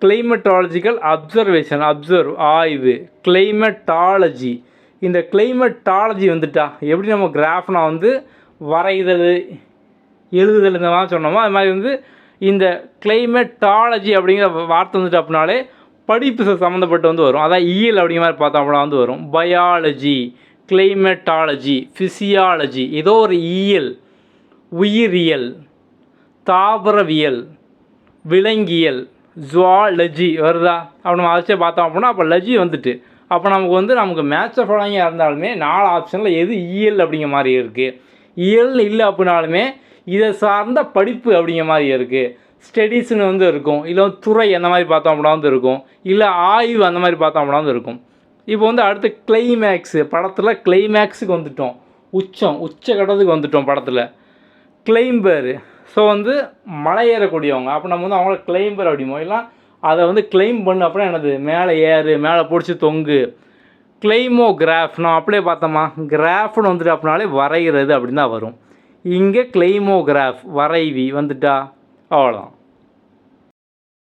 கிளைமேட்டாலஜிக்கல் அப்சர்வேஷன், அப்சர்வ் ஆய்வு. கிளைமேட்டாலஜி, இந்த கிளைமேட்டாலஜி வந்துட்டா எப்படி நம்ம கிராஃப்னா வந்து வரைதல், எழுதுதல் இந்த மாதிரி சொன்னோமோ அது மாதிரி வந்து இந்த கிளைமேட்டாலஜி அப்படிங்கிற வார்த்தை வந்துட்டு அப்படின்னாலே படிப்பு சம்மந்தப்பட்டு வந்து வரும். அதான் இயல் அப்படிங்கிற மாதிரி பார்த்தோம் அப்படின்னா வந்து வரும். பயாலஜி, கிளைமேட்டாலஜி, ஃபிசியாலஜி, ஏதோ ஒரு இயல், உயிரியல், தாவரவியல், விலங்கியல், ஜுவாலஜி வருதா? அப்போ நம்ம அதைச்சே பார்த்தோம் அப்படின்னா அப்போ லஜி வந்துட்டு அப்போ நமக்கு மேட்ச் ஆஃப் ஃபாலோயிங்காக இருந்தாலுமே 4 ஆப்ஷனில் எது இயல் அப்படிங்கிற மாதிரி இருக்குது. இயல் இல்லை அப்படின்னாலுமே இதை சார்ந்த படிப்பு அப்படிங்கிற மாதிரி இருக்குது. ஸ்டடீஸ்னு இருக்கும், இல்லை துறை அந்த மாதிரி பார்த்தோம் அப்படின்னா இருக்கும், இல்லை ஆய்வு அந்த மாதிரி பார்த்தோம் அப்படின்னா இருக்கும். இப்போ அடுத்து கிளைமேக்ஸு, படத்தில் கிளைமேக்ஸுக்கு வந்துட்டோம், உச்சகட்டத்துக்கு வந்துட்டோம் படத்தில். கிளைம்பர், ஸோ மலை ஏறக்கூடியவங்க, அப்போ நம்ம அவங்கள கிளைம்பர் அப்படிமோ, இல்லை அதை கிளைம் பண்ணு அப்படின்னா என்னது, மேலே ஏறு, மேலே பிடிச்சி தொங்கு. கிளைமோகிராஃப் நான் அப்படியே பார்த்தோமா, கிராஃப்னு அப்படின்னாலே வரைகிறது அப்படின்னு தான் வரும். இங்கே கிளைமோகிராஃப் வரைவி வந்துட்டா, அவ்வளோதான்.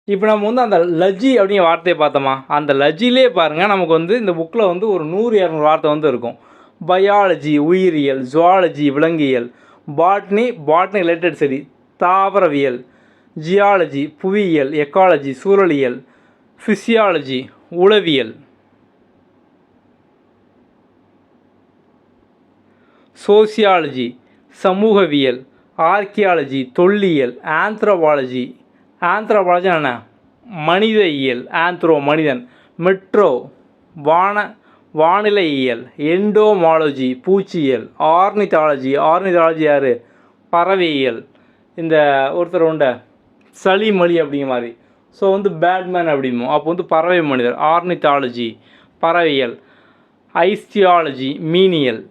இப்போ நம்ம அந்த லஜி அப்படிங்கிற வார்த்தையை பார்த்தோமா, அந்த லஜிலே பாருங்கள் நமக்கு இந்த புக்கில் ஒரு 100-200 வார்த்தை இருக்கும். பயாலஜி உயிரியல், ஜுவாலஜி விலங்கியல், பாட்னி ரிலேட்டட் சரி, தாவரவியல், ஜியாலஜி புவியியல், எக்காலஜி சூழலியல், ஃபிசியாலஜி உளவியல், சோசியாலஜி சமூகவியல், ஆர்கியாலஜி தொல்லியல், ஆந்த்ரோபாலஜி என்ன, மனித இயல், மனிதன், மெட்ரோ வானிலையியல், எண்டோமாலஜி பூச்சியியல், ஆர்னித்தாலஜி யார், பறவையியல், இந்த ஒருத்தர் உண்ட சளிமொழி அப்படிங்கிற மாதிரி, ஸோ பேட்மேன் அப்படிமோ, அப்போ பறவை மனிதர், ஆர்னித்தாலஜி பறவையியல், ஐஸ்டியாலஜி மீனியல்,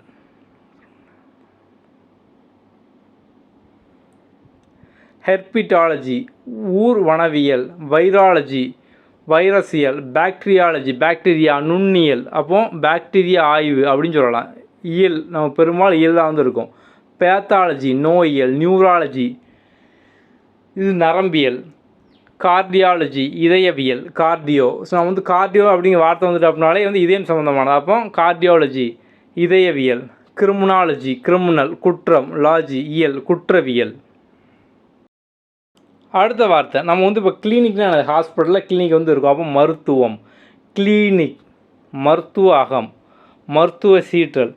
ஹெர்பிட்டாலஜி ஊர்வனவியல், வைராலஜி வைரசியல், பாக்டீரியா நுண்ணியல், அப்போ பாக்டீரியா ஆய்வு அப்படின்னு சொல்லலாம். இயல் நம்ம பெரும்பாலும் இயல் தான் இருக்கும். பேத்தாலஜி நோயியல், நியூராலஜி இது நரம்பியல், கார்டியாலஜி இதயவியல், கார்டியோ. ஸோ நம்ம கார்டியோ அப்படிங்கிற வார்த்தை அப்படின்னாலே இதயம் சம்மந்தமானது. அப்போ கார்டியாலஜி இதயவியல், கிரிமினாலஜி கிரிமினல் குற்றம், லாஜி இயல் குற்றவியல். அடுத்த வார்த்தை நம்ம இப்போ கிளினிக்னா ஹாஸ்பிட்டலில் கிளினிக் இருக்கும். அப்போ மருத்துவம், கிளினிக் மருத்துவ அகம், மருத்துவ சீற்றல்,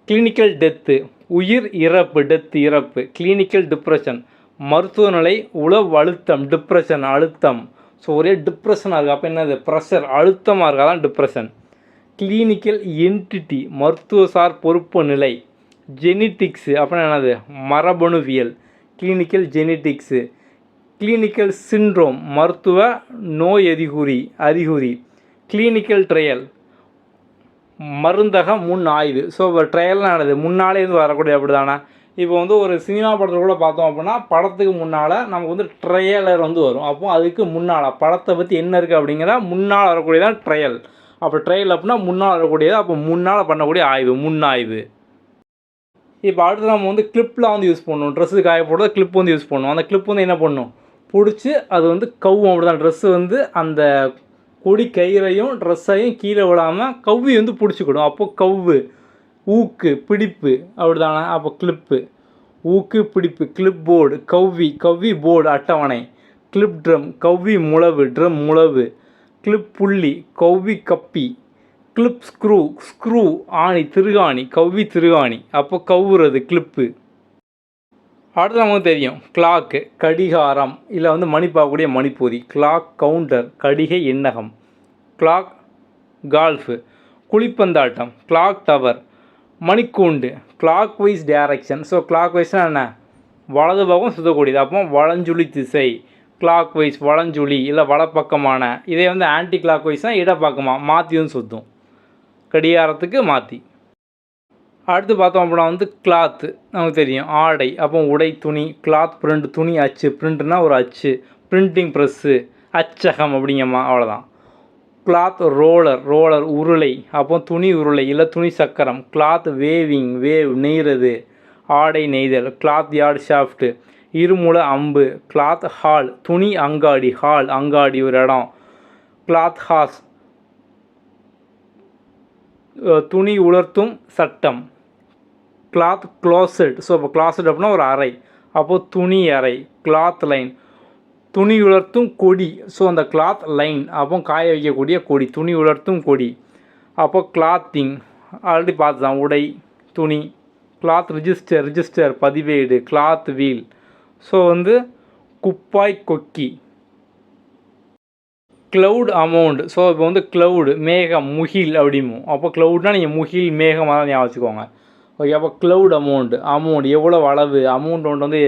கிளினிக்கல் டெத்து உயிர் இறப்பு, இறப்பு, கிளினிக்கல் டிப்ரெஷன் மருத்துவ நிலை, உளவு அழுத்தம், டிப்ரெஷன் அழுத்தம். ஸோ ஒரே டிப்ரெஷனாக இருக்குது, அப்போ என்னது ப்ரெஷர் அழுத்தமாக இருக்கா தான் டிப்ரெஷன். கிளினிக்கல் என்டிட்டி மருத்துவசார் பொறுப்பு நிலை, ஜெனிட்டிக்ஸு அப்படின்னா என்னது மரபணுவியல், கிளினிக்கல் ஜெனிட்டிக்ஸு, கிளினிக்கல் சிண்ட்ரோம் மருத்துவ நோய் அறிகுறி, கிளினிக்கல் ட்ரையல் மருந்தக முன் ஆய்வு. ஸோ இப்போ ட்ரையல்னால் என்னது முன்னாலே வரக்கூடிய அப்படி தானே. இப்போ ஒரு சினிமா படத்தில் கூட பார்த்தோம் அப்படின்னா படத்துக்கு முன்னால் நமக்கு ட்ரையலர் வரும். அப்போது அதுக்கு முன்னால் படத்தை பற்றி என்ன இருக்குது அப்படிங்கிற முன்னால் வரக்கூடியதான் ட்ரையல். அப்போ ட்ரையல் அப்படின்னா முன்னால் வரக்கூடியது, அப்போ முன்னால் பண்ணக்கூடிய ஆய்வு, முன்னாய்வு. இப்போ அடுத்து நம்ம கிளிப்பில் யூஸ் பண்ணணும், ட்ரெஸ்ஸு காய போடுறது கிளிப் யூஸ் பண்ணணும். அந்த கிளிப் என்ன பண்ணணும், பிடிச்சி அது கவ்வும். அப்படி தான் ட்ரெஸ்ஸு அந்த கொடி கயிறையும் ட்ரெஸ்ஸையும் கீழே விடாமல் கவ்வி பிடிச்சிக்கிடும். அப்போது கவ்வு, ஊக்கு பிடிப்பு அப்படி தானே. அப்போ கிளிப்பு, ஊக்கு பிடிப்பு, கிளிப் போர்டு, கவ்வி போர்டு அட்டவணை, கிளிப் ட்ரம் கவ்வி முழவு, ட்ரம் முழவு, கிளிப் புள்ளி கவ்வி கப்பி, கிளிப் ஸ்க்ரூ ஆணி திருகாணி, கவ்வி திருகாணி. அப்போ கவ்வுறது கிளிப்பு. அடுத்து நமக்கு தெரியும் கிளாக்கு கடிகாரம், இல்லை மணி பார்க்கக்கூடிய மணிப்பொறி, கிளாக் கவுண்டர் கடிகை எண்ணகம், கிளாக் கால்ஃபு குழிப்பந்தாட்டம், கிளாக் டவர் மணிக்கூண்டு, clockwise direction. So clock வைஸ்னால் என்ன, வலது பக்கம் சுற்றக்கூடியது. அப்போ வலஞ்சுழி திசை, கிளாக் வைஸ் வலஞ்சுழி இல்லை வலப்பக்கமான. இதே ஆன்டி கிளாக் வைஸ்னால் இடப்பக்கமாக மாற்றியும் சுற்றும், கடிகாரத்துக்கு மாற்றி. அடுத்து பார்த்தோம் அப்படின்னா கிளாத்து நமக்கு தெரியும் ஆடை, அப்போ உடை துணி, கிளாத் பிரிண்ட் துணி அச்சு, பிரிண்ட்னா ஒரு அச்சு, பிரிண்டிங் ப்ரெஸ்ஸு அச்சகம் அப்படிங்கம்மா, அவ்வளோதான். கிளாத் ரோலர் உருளை, அப்போ துணி உருளை இல்லை துணி சக்கரம், கிளாத் வேவ் நெய்கிறது, ஆடை நெய்தல், கிளாத் யார்டு ஷாஃப்ட்டு இருமுள அம்பு, கிளாத் ஹால் துணி அங்காடி, அங்காடி ஒரு இடம், கிளாத் ஹாஸ் துணி உலர்த்தும் சட்டம், கிளாத் க்ளாசெட். ஸோ இப்போ க்ளாசெட் அப்படின்னா ஒரு அறை, அப்போது துணி அறை, கிளாத் லைன் துணி உலர்த்தும் கொடி. ஸோ அந்த கிளாத் லைன் அப்போ காய வைக்கக்கூடிய கொடி, துணி உலர்த்தும் கொடி. அப்போ கிளாத்திங் ஆல்ரெடி பார்த்துதான். உடை, துணி, கிளாத் ரிஜிஸ்டர் பதிவேடு, கிளாத் வீல். ஸோ வந்து குப்பாய் கொக்கி. Cloud amount. ஸோ இப்போ வந்து க்ளவுடு மேகம், முகில் அப்படிமோ. அப்போ க்ளவுட்னால் நீங்கள் முகில் மேகமாக தான் ஞாபகம் வச்சுக்கோங்க. ஓகே, அப்போ க்ளவுட் அமௌண்ட் எவ்வளோ அளவு, அமௌண்ட் ஒன்று வந்து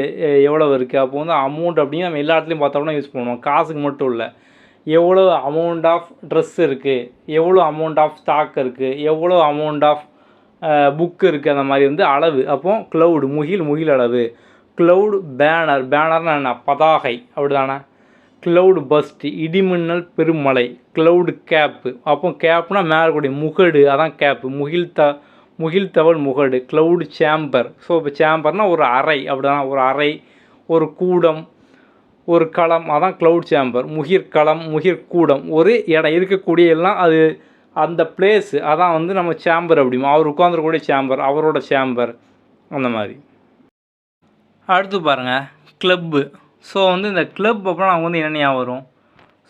எவ்வளோ இருக்குது. அப்போ வந்து அமௌண்ட் அப்படின்னு நம்ம எல்லா இடத்துலையும் பார்த்தோம்னா யூஸ் பண்ணுவோம், காசுக்கு மட்டும் இல்லை. எவ்வளோ அமௌண்ட் ஆஃப் ட்ரெஸ் இருக்குது, எவ்வளோ அமௌண்ட் ஆஃப் ஸ்டாக் இருக்குது, எவ்வளோ அமௌண்ட் ஆஃப் புக்கு இருக்குது, அந்த மாதிரி வந்து அளவு. அப்போ க்ளவுடு முகில் அளவு. க்ளவுட் பேனர்னா என்ன, பதாகை அப்படி தானே. க்ளவுட் பஸ்ட் இடிமின்னல் பெருமழை. Cloud cap. அப்போ கேப்னா மேலே கூடிய முகடு, அதான் கேப்பு. முகில் முகடு. Cloud chamber. ஸோ இப்போ சேம்பர்னால் ஒரு அறை அப்படி தானே. ஒரு அறை, ஒரு கூடம், ஒரு களம், அதான் க்ளவுட் சேம்பர். முகிற்கூடம் ஒரு இடம் இருக்கக்கூடிய எல்லாம் அது அந்த பிளேஸு, அதான் வந்து நம்ம சேம்பர் அப்படிமோ. அவர் உட்காந்துருக்கூடிய சேம்பர், அவரோட சேம்பர், அந்த மாதிரி. அடுத்து பாருங்கள் கிளப்பு. ஸோ வந்து இந்த கிளப் அப்படின்னா நமக்கு வந்து என்ன ஞாபகம் வரும்.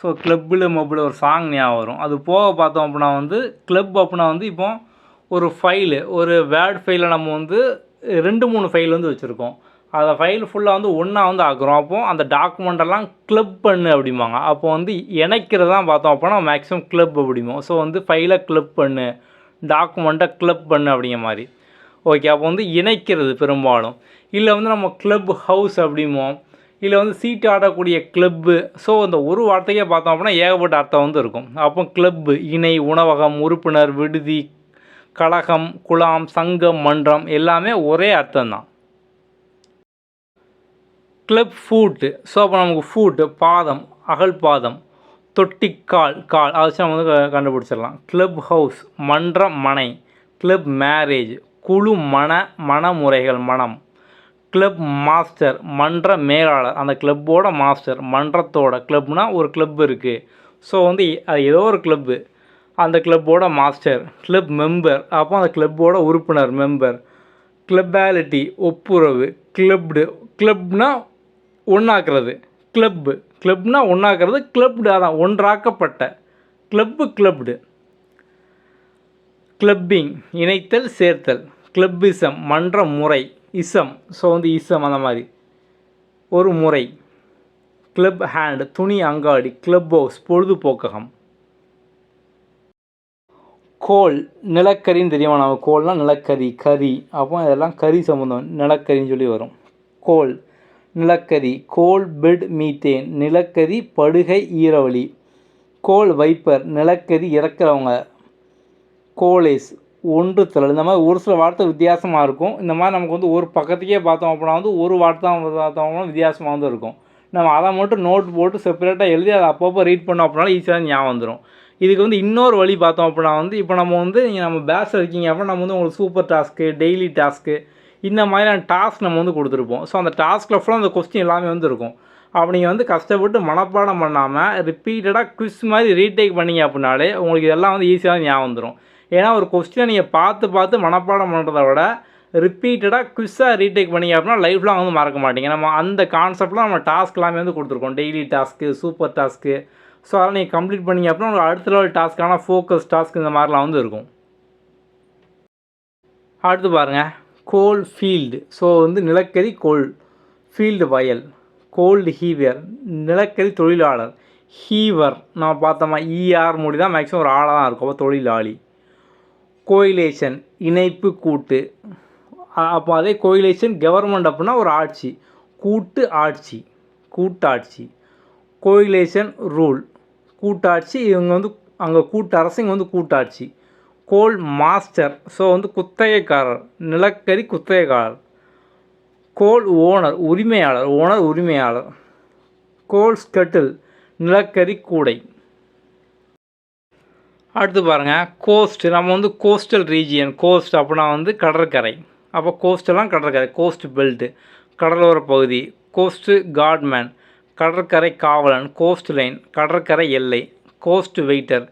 ஸோ கிளப்பில் மொபைல் ஒரு சாங் ஞாபகம் வரும். அது போக பார்த்தோம் அப்படின்னா வந்து கிளப் அப்படின்னா வந்து இப்போ ஒரு ஃபைலு, ஒரு வேர்ட் ஃபைலில் நம்ம வந்து 2-3 ஃபைல் வந்து வச்சுருக்கோம். அதை ஃபைல் ஃபுல்லாக வந்து ஒன்றா வந்து ஆக்குறோம். அப்போது அந்த டாக்குமெண்டெல்லாம் கிளப் பண்ணு அப்படிம்பாங்க. அப்போ வந்து இணைக்கிறது தான் பார்த்தோம் அப்படின்னா மேக்ஸிமம் கிளப் அப்படிம்போம். ஸோ வந்து ஃபைலை கிளப் பண்ணு, டாக்குமெண்ட்டை கிளப் பண்ணு அப்படிங்கிற மாதிரி. ஓகே, அப்போ வந்து இணைக்கிறது பெரும்பாலும். இல்லை வந்து நம்ம கிளப் ஹவுஸ் அப்படிம்போம். இல்லை வந்து சீட்டு ஆடக்கூடிய கிளப்பு. ஸோ அந்த ஒரு வார்த்தைக்கே பார்த்தோம் அப்படின்னா ஏகப்பட்ட அர்த்தம் வந்து இருக்கும். அப்போ கிளப்பு இணை, உணவகம், உறுப்பினர், விடுதி, கழகம், குழாம், சங்கம், மன்றம் எல்லாமே ஒரே அர்த்தம் தான். Club foot. ஸோ அப்போ நமக்கு ஃபூட்டு பாதம், அகல் பாதம், தொட்டிக்கால், அதை வச்சு நம்ம வந்து கண்டுபிடிச்சிடலாம். கிளப் ஹவுஸ் மன்றம், மனை. கிளப் மேரேஜ் குழு, மனமுறைகள், மனம். கிளப் மாஸ்டர் மன்ற மேலாளர், அந்த கிளப்போட மாஸ்டர், மன்றத்தோட. கிளப்னால் ஒரு கிளப் இருக்குது. ஸோ வந்து அது ஏதோ ஒரு கிளப்பு, அந்த கிளப்போட மாஸ்டர். கிளப் மெம்பர், அப்போ அந்த கிளப்போட உறுப்பினர், மெம்பர். கிளப்பாலிட்டி ஒப்புரவு. கிளப்னா ஒன்றாக்குறது. கிளப்னா ஒன்றாக்குறது. கிளப்டு அதான் ஒன்றாக்கப்பட்ட. கிளப்டு. கிளப்பிங் இணைத்தல், சேர்த்தல். கிளப்பிசம் மன்ற முறை. ஸோ வந்து அந்த மாதிரி ஒரு முறை. கிளப் ஹேண்ட் துணி அங்காடி. Club house பொழுதுபோக்ககம். கோல் நிலக்கரின்னு தெரியுமா நம்ம. கோல்னால் நிலக்கரி, கறி. அப்போ இதெல்லாம் கறி சம்மந்தம், நிலக்கரின்னு சொல்லி வரும். கோல் நிலக்கரி. கோல் பெட் மீத்தேன் நிலக்கரி படுகை ஈரவழி. கோல் வைப்பர் நிலக்கரி இறக்குறவங்க. கோலேஸ் ஒன்று திரள். இந்த மாதிரி ஒரு சில வார்த்தை வித்தியாசமாக இருக்கும். இந்த மாதிரி நமக்கு வந்து ஒரு பக்கத்துக்கே பார்த்தோம் அப்படின்னா வந்து ஒரு வார்த்தை பார்த்தோம்னா வித்தியாசமாக வந்து இருக்கும். நம்ம அதை மட்டும் நோட் போட்டு செப்பரேட்டாக எழுதி அதை அப்பப்போ ரீட் பண்ணோம் அப்படின்னாலும் ஈஸியாக ஞாபகம் வந்துடும். இதுக்கு வந்து இன்னொரு வழி பார்த்தோம் அப்படின்னா வந்து இப்போ நம்ம வந்து நீங்கள் நம்ம பேட்ச் இருக்கீங்க அப்படின்னா நம்ம வந்து உங்களுக்கு சூப்பர் டாஸ்க்கு, டெய்லி டாஸ்க்கு, இந்த மாதிரியான டாஸ்க் நம்ம வந்து கொடுத்துருப்போம். ஸோ அந்த டாஸ்கில் ஃபுல்லாக அந்த கொஸ்டின் எல்லாமே வந்து இருக்கும். அப்போ நீங்கள் வந்து கஷ்டப்பட்டு மனப்பாடம் பண்ணாமல் ரிப்பீட்டடாக குவிஸ் மாதிரி ரீடேக் பண்ணிங்க அப்படின்னாலே உங்களுக்கு இதெல்லாம் வந்து ஈஸியாக ஞாபகம் வந்துடும். ஏன்னா ஒரு கொஸ்டினை நீங்கள் பார்த்து மனப்பாடம் பண்ணுறத விட ரிப்பீட்டடாக குவிஸாக ரீடேக் பண்ணிங்க அப்படின்னா லைஃப்லாம் வந்து மறக்க மாட்டீங்க. நம்ம அந்த கான்செப்ட்லாம் நம்ம டாஸ்க் எல்லாமே வந்து கொடுத்துருக்கோம். Daily task, super task. So அதெல்லாம் நீங்கள் கம்ப்ளீட் பண்ணிங்க அப்படின்னா உங்களுக்கு அடுத்த லெவல் டாஸ்க்கான ஃபோக்கஸ் டாஸ்க் இந்த மாதிரிலாம் வந்து இருக்கும். அடுத்து பாருங்கள் கோல் ஃபீல்டு. ஸோ வந்து நிலக்கரி கோல், ஃபீல்டு வயல். கோல்டு ஹீவர் நிலக்கரி தொழிலாளர். ஹீவர் நம்ம பார்த்தோமா ER மொழி தான் மேக்ஸிமம் ஒரு ஆளாக தான் இருக்கும், தொழிலாளி. கோயிலேஷன் இணைப்பு கூட்டு. அப்போ அதே கோயிலேஷன் கவர்மெண்ட் அப்படின்னா ஒரு ஆட்சி, கூட்டாட்சி. கோயிலேஷன் ரூல் கூட்டாட்சி. இவங்க வந்து அங்கே கூட்டரசு, இங்கே வந்து கூட்டாட்சி. கோல் மாஸ்டர். ஸோ வந்து குத்தகைக்காரர், நிலக்கரி குத்தகைக்காரர். கோல் ஓனர் உரிமையாளர். கோல் ஸ்கட்டில் நிலக்கரி கூடை. அடுத்து பாருங்கள் கோஸ்ட். நம்ம வந்து கோஸ்டல் ரீஜியன். கோஸ்ட் அப்படின்னா வந்து கடற்கரை. அப்போ கோஸ்டெல்லாம் கடற்கரை. கோஸ்ட் பெல்ட்டு கடலோர பகுதி. கோஸ்ட்டு கார்ட்மேன் கடற்கரை காவலன். கோஸ்ட் லைன் கடற்கரை எல்லை. கோஸ்ட் வெயிட்டர்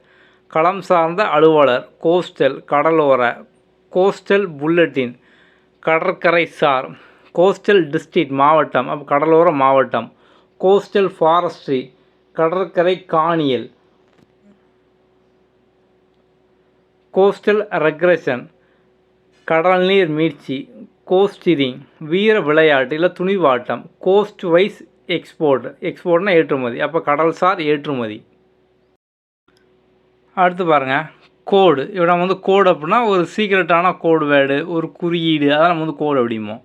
களம் சார்ந்த அலுவலர். கோஸ்டல் கடலோர. கோஸ்டல் புல்லட்டின் கடற்கரை சார். கோஸ்டல் டிஸ்ட்ரிக்ட் மாவட்டம், அப்போ கடலோர மாவட்டம். கோஸ்டல் ஃபாரஸ்ட்ரி கடற்கரை காணியல். கோஸ்டல் ரெக்ரெஷன், கடல் நீர் மீட்சி, கோஸ்டிரிங், வீர விளையாட்டு இல்லை துணிவாட்டம், கோஸ்ட் வைஸ் எக்ஸ்போர்ட், எக்ஸ்போர்ட்னா ஏற்றுமதி, அப்போ கடல்சார் ஏற்றுமதி. அடுத்து பாருங்கள் கோடு. இப்போ நம்ம வந்து கோடு அப்படின்னா ஒரு சீக்ரெட்டான கோடு வேர்டு, ஒரு குறியீடு, அதான் நம்ம வந்து கோடு அப்படிமோ.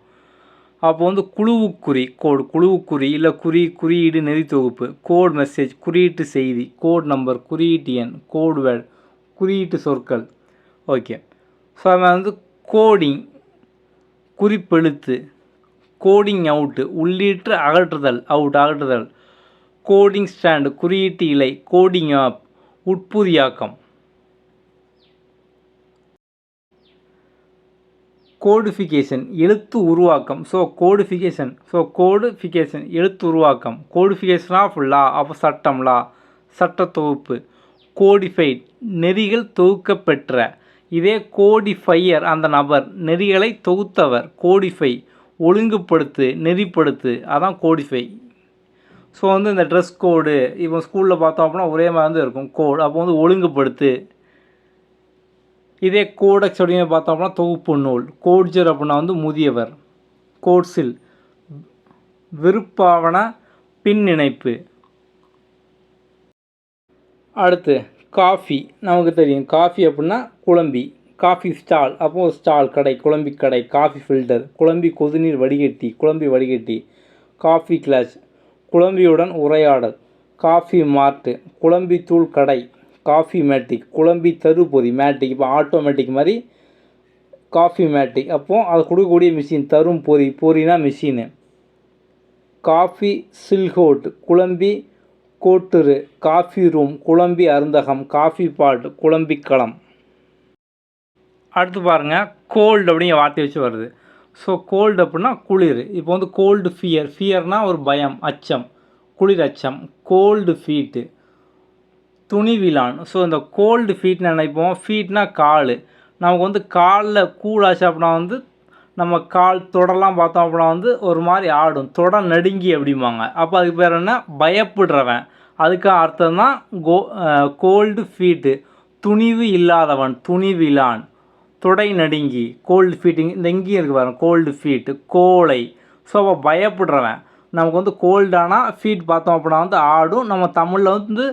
அப்போ வந்து குழுவுக்குறி கோடு, குழுவுக்குறி இல்லை குறியீடு, நெறி தொகுப்பு, கோட் மெசேஜ், குறியீட்டு செய்தி, கோட் நம்பர், குறியீட்டு எண், கோட் வேர்டு, குறியீட்டு சொற்கள். ஓகே, ஸோ நம்ம வந்து கோடிங் குறிப்பெழுத்து, கோடிங் அவுட்டு உள்ளீட்டு அகற்றுதல், அகற்றுதல், கோடிங் ஸ்டாண்டு குறியீட்டு இலை, கோடிங் ஆப் உட்புதியாக்கம். கோடிஃபிகேஷன் எழுத்து உருவாக்கம். கோடிஃபிகேஷன் எழுத்து உருவாக்கம். கோடிஃபிகேஷன் ஆஃப் லா, அப்போ சட்டம், லா சட்ட தொகுப்பு. கோடிஃபைட் நெறிகள் தொகுக்கப்பெற்ற. இதே கோடிஃபையர் அந்த நபர், நெறிகளை தொகுத்தவர். கோடிஃபை ஒழுங்குபடுத்து, நெறிப்படுத்து, அதான் கோடிஃபை. ஸோ வந்து இந்த ட்ரெஸ் கோடு இப்போ ஸ்கூலில் பார்த்தோம் அப்படின்னா ஒரே மாதிரி வந்து இருக்கும் கோடு, அப்போ வந்து ஒழுங்குபடுத்து. இதே கோடெக்ஸ் அப்படின்னு பார்த்தோம்னா தொகுப்பு நூல். கோட்ஜர் அப்படின்னா வந்து முதியவர். கோட்ஸில் விருப்பாவன பின் இணைப்பு. அடுத்து காஃபி, நமக்கு தெரியும் காஃபி அப்படின்னா குழம்பி. காஃபி ஸ்டால், அப்போது ஸ்டால் கடை, குழம்பி கடை. காஃபி ஃபில்டர், குழம்பி கொதிநீர் வடிகட்டி, குழம்பி வடிகட்டி. காஃபி கிளாஸ், குழம்பியுடன் உரையாடல். காஃபி மார்ட்டு, குழம்பி தூள் கடை. காஃபி மேட்டிக், குழம்பி தருபொதி, மேட்டிக் இப்போ ஆட்டோமேட்டிக் மாதிரி காஃபி மேட்டிக், அப்போது அது கொடுக்கக்கூடிய மிஷின். தரும் பொறி, பொறினா மிஷினு. காஃபி சில்ஹோட், குழம்பி கோட்டுரு. காஃபி ரூம், குழம்பி அருந்தகம். காஃபி பாட், குழம்பி களம். அடுத்து பாருங்கள் கோல்டு அப்படிங்கிற வார்த்தை வச்சு வருது. ஸோ கோல்டு அப்படின்னா குளிர். இப்போ வந்து கோல்டு ஃபியர், ஃபியர்னால் ஒரு பயம், அச்சம், குளிர் அச்சம். கோல்டு ஃபீட்டு, துணிவிலான். ஸோ இந்த கோல்டு ஃபீட்னு நினைப்போம். ஃபீட்னா கால். நமக்கு வந்து காலில் கூழாச்சு அப்படின்னா வந்து நம்ம கால் தொடலாம் பார்த்தோம் அப்படின்னா வந்து ஒரு மாதிரி ஆடும், தொட நடுங்கி அப்படிம்பாங்க. அப்போ அதுக்கு பேர் என்ன, பயப்படுறவன். அதுக்கு அர்த்தம் தான் கோல்டு ஃபீட்டு, துணிவு இல்லாதவன், துணிவிலான், தொடை நடுங்கி. கோல்டு ஃபீட்டிங் இந்த இங்கேயும் இருக்குது பாருங்கள், கோல்டு ஃபீட்டு, கோலை. ஸோ அப்போ பயப்படுறவன். நமக்கு வந்து கோல்டானா ஃபீட் பார்த்தோம் அப்படின்னா வந்து ஆடும். நம்ம தமிழில் வந்து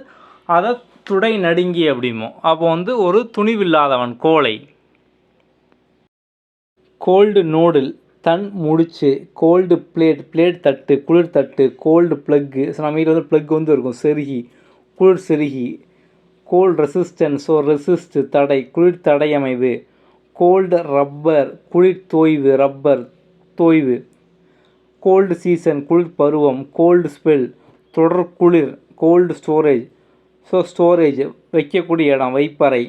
அதை துடை நடுங்கி அப்படிமோ. அப்போ வந்து ஒரு துணிவில்லாதவன், கோலை. கோல்டு நூடில், தன் முடிச்சு. கோல்டு பிளேட், பிளேட் தட்டு, குளிர் தட்டு. கோல்டு ப்ளக்கு, ஸோ நம்ம வீட்டில் வந்து ப்ளக் வந்து இருக்கும், செருகி, குளிர் செருகி. கோல்டு ரெசிஸ்டன்ஸ், ஸோ ரெசிஸ்ட் தடை, குளிர் தடை அமைவு. கோல்டு ரப்பர், குளிர் தோய்வு, ரப்பர் தோய்வு. கோல்டு சீசன், குளிர் பருவம். கோல்டு ஸ்பெல், தொடர் குளிர். கோல்டு ஸ்டோரேஜ், ஸோ ஸ்டோரேஜ் வைக்கக்கூடிய இடம், வைப்பறை.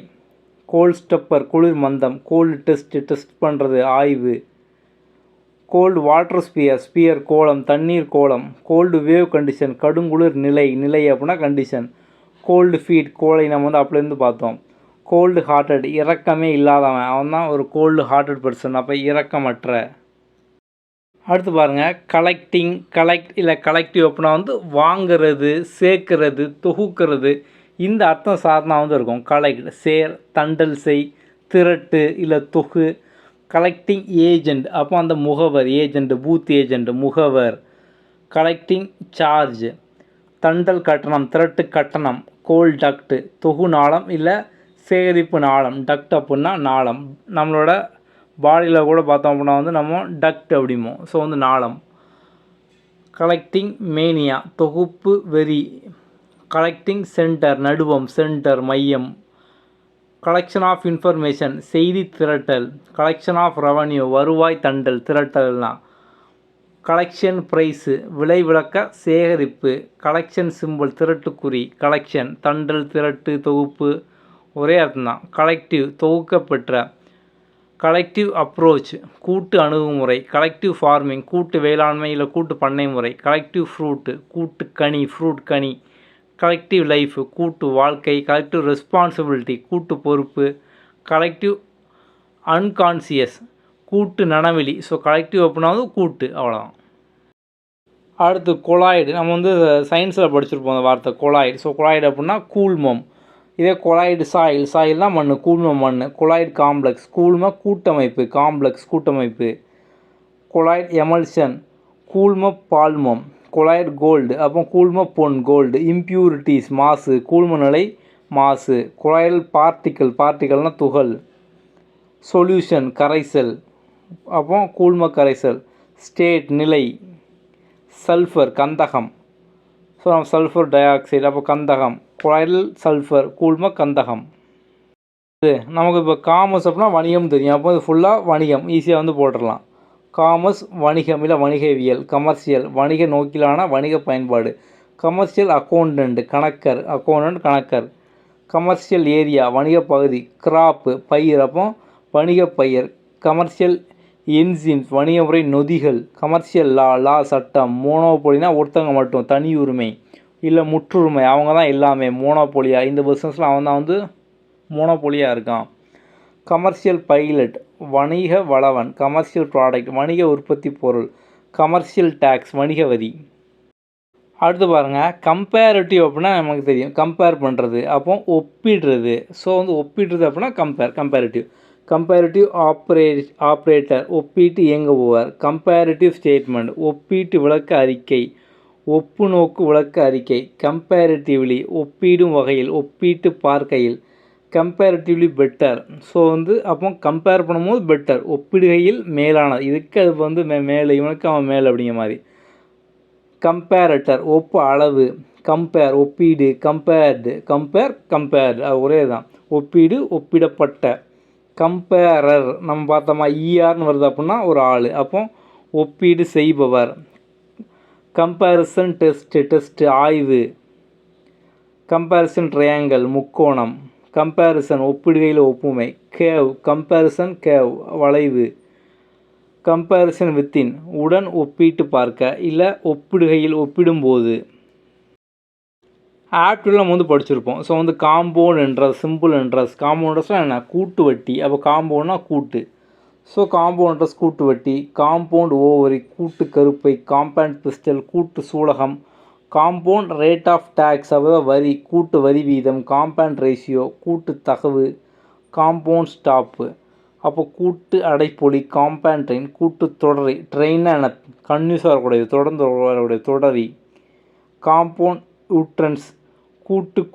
கோல்டு ஸ்டப்பர், குளிர் மந்தம். கோல்டு டெஸ்ட், டெஸ்ட் பண்ணுறது, ஆய்வு. கோல்டு வாட்டர் ஸ்பியர், ஸ்பியர் கோலம், தண்ணீர் கோலம். கோல்டு வேவ் கண்டிஷன், கடுங்குளிர் நிலை, நிலை அப்படின்னா கண்டிஷன். கோல்டு ஃபீட், கோலை நம்ம வந்து அப்படிலேருந்து பார்த்தோம். கோல்டு ஹார்ட்டட், இரக்கமே இல்லாதவன், அவன் தான் ஒரு கோல்டு ஹார்ட்டட் பர்சன், அப்போ இரக்கமற்ற. அடுத்து பாருங்கள் கலெக்டிங், கலெக்ட் இல்லை கலெக்டிவ் அப்படின்னா வந்து வாங்கிறது, சேர்க்கறது, தொகுக்கிறது, இந்த அர்த்தம் சார்னா வந்து இருக்கும். கலெக்ட் சேர், தண்டல் செய், திரட்டு இல்லை தொகு. கலெக்டிங் ஏஜெண்ட், அப்போ அந்த முகவர், ஏஜெண்ட், பூத் ஏஜெண்ட், முகவர். கலெக்டிங் சார்ஜ், தண்டல் கட்டணம், திரட்டு கட்டணம். கோல் டக்ட், தொகு நாளம் இல்லை சேகரிப்பு நாளம். டக்ட் அப்படின்னா நாளம். நம்மளோட பாடியில் கூட பார்த்தோம் அப்படின்னா வந்து நம்ம டக்ட் அப்படிமோ. ஸோ வந்து நாளம். கலெக்டிங் மேனியா, தொகுப்பு வெறி. கலெக்டிங் சென்டர், நடுவம், சென்டர் மையம். கலெக்ஷன் ஆஃப் இன்ஃபர்மேஷன், செய்தி திரட்டல். கலெக்ஷன் ஆஃப் ரெவன்யூ, வருவாய் தண்டல், திரட்டல்னா. கலெக்ஷன் ப்ரைஸு, விலை விளக்க சேகரிப்பு. கலெக்ஷன் சிம்பிள், திரட்டுக்குறி. கலெக்ஷன் தண்டல், திரட்டு, தொகுப்பு ஒரே அர்த்தம் தான். கலெக்டிவ் தொகுக்கப்பெற்ற. கலெக்டிவ் அப்ரோச், கூட்டு அணுகுமுறை. கலெக்டிவ் ஃபார்மிங், கூட்டு வேளாண்மை இல்லை கூட்டு பண்ணை முறை. கலெக்டிவ் ஃப்ரூட்டு, கூட்டு கனி, ஃப்ரூட் கனி. கலெக்டிவ் லைஃப், கூட்டு வாழ்க்கை. கலெக்டிவ் ரெஸ்பான்சிபிலிட்டி, கூட்டு பொறுப்பு. கலெக்டிவ் அன்கான்சியஸ், கூட்டு நனவெளி. ஸோ கலெக்டிவ் அப்படின்னா வந்து கூட்டு, அவ்வளோதான். அடுத்து கொலாய்டு, நம்ம வந்து சயின்ஸில் படிச்சிருப்போம் அந்த வார்த்தை கொலாய்டு. ஸோ கொலாய்டு அப்படின்னா கூழ்மம். இதே கொலாய்டு சாயில்னால் மண், கூழ்ம மண். கொலாய்டு காம்ப்ளெக்ஸ், கூழ்ம கூட்டமைப்பு, காம்ப்ளெக்ஸ் கூட்டமைப்பு. கொலாய்டு எமல்ஷன், கூழ்ம பால்மம். கொலாய்டு கோல்டு, அப்போ கூழ்ம பொன், கோல்டு. இம்ப்யூரிட்டிஸ், மாசு, கூழ்ம நிலை, மாசு. கொலாய்டல் பார்ட்டிகல்னால் துகள். சொல்யூஷன், கரைசல், அப்போ கூழ்ம கரைசல். ஸ்டேட், நிலை. சல்ஃபர், கந்தகம். ஸோ சல்ஃபர் டை ஆக்சைடு, அப்போ கந்தகம். கொலாய்டல் சல்ஃபர், கூழ்ம கந்தகம். இது நமக்கு இப்போ காமர்ஸ் அப்படின்னா வணிகம் தெரியும். அப்போ இது ஃபுல்லாக வணிகம், ஈஸியாக வந்து போட்டுடலாம். காமர்ஸ் வணிகம் இல்லை வணிகவியல். கமர்ஷியல் வணிக நோக்கிலான வணிக பயன்பாடு. கமர்ஷியல் அக்கௌண்டன்ட் கணக்கர். கமர்ஷியல் ஏரியா வணிக பகுதி. கிராப்பு பயிர், அப்போ வணிக பயிர். கமர்ஷியல் என்சிம்ஸ் வணிக முறை நொதிகள். கமர்ஷியல் லா சட்டம். மோனோபொலினா ஒருத்தவங்க மட்டும், தனி உரிமை இல்லை முற்றுரிமை, அவங்க தான் எல்லாமே. மோனோபொலியா, இந்த பிஸ்னஸில் அவன் தான் வந்து மோனோபொலியாக இருக்கான். கமர்ஷியல் பைலட் வணிக வளவன். கமர்ஷியல் ப்ராடக்ட் வணிக உற்பத்தி பொருள். கமர்ஷியல் டேக்ஸ் வணிக வரி. அடுத்து பாருங்கள், கம்பேரிட்டிவ் அப்படின்னா நமக்கு தெரியும், கம்பேர் பண்ணுறது, அப்போ ஒப்பிடுறது. ஸோ வந்து ஒப்பிடுறது அப்படின்னா கம்பேரிட்டிவ். கம்பேரிட்டிவ் ஆப்ரேட்டர் ஒப்பீட்டு இயங்குபவர். கம்பேரிட்டிவ் ஸ்டேட்மெண்ட் ஒப்பீட்டு விளக்க அறிக்கை, ஒப்பு நோக்கு விளக்க அறிக்கை. கம்பேரிட்டிவ்லி ஒப்பிடும் வகையில், ஒப்பீட்டு பார்க்கையில். கம்பேரிட்டிவ்லி பெட்டர், ஸோ வந்து அப்போ கம்பேர் பண்ணும்போது பெட்டர், ஒப்பிடுகையில் மேலானது, இதுக்கு அது வந்து மேலே, இவனுக்கு அவன் மேலே அப்படிங்கிற மாதிரி. கம்பேரட்டர் ஒப்பு அளவு. கம்பேர் ஒப்பீடு. கம்பேர்டு அது ஒரே தான், ஒப்பீடு ஒப்பிடப்பட்ட. கம்பேரர் நம்ம பார்த்தோமா, ஈஆர்னு வருது அப்படின்னா ஒரு ஆள், அப்போ ஒப்பீடு செய்பவர். கம்பேரிசன் டெஸ்ட் ஆய்வு. கம்பேரிசன் ட்ரையாங்கல் முக்கோணம். கம்பேரிசன் ஒப்பிடுகையில் ஒப்புமை. கம்பேரிசன் வளைவு. கம்பேரிசன் வித்தின் உடன் ஒப்பிட்டு பார்க்க இல்லை ஒப்பிடுகையில் ஒப்பிடும்போது. ஆப்டில் நம்ம வந்து படிச்சிருப்போம். ஸோ வந்து compound interest, simple interest. Compound இன்ட்ரெஸ்ட்லாம் என்ன, கூட்டு வட்டி. அப்போ காம்பவுண்ட்னா கூட்டு. ஸோ காம்பவுண்ட் இன்ட்ரெஸ்ட் கூட்டு வட்டி. காம்பவுண்ட் ஓவரி கூட்டு கருப்பை. காம்பவுண்ட் பிஸ்டல் கூட்டு சூலகம். காம்பவுண்ட் ரேட் ஆஃப் டேக்ஸ் அதாவது வரி, கூட்டு வரி வீதம். காம்பவுண்ட் ரேஷியோ கூட்டு தகவு. காம்பவுண்ட் ஸ்டாப்பு, அப்போ கூட்டு அடைப்பொலி. காம்பவுண்ட் ட்ரெயின் கூட்டு தொடரி. ட்ரெயினான கன்யூஸ் வரக்கூடியது, தொடர்ந்து வரக்கூடிய தொடரி. காம்பவுண்ட் யூட்ரன்ஸ்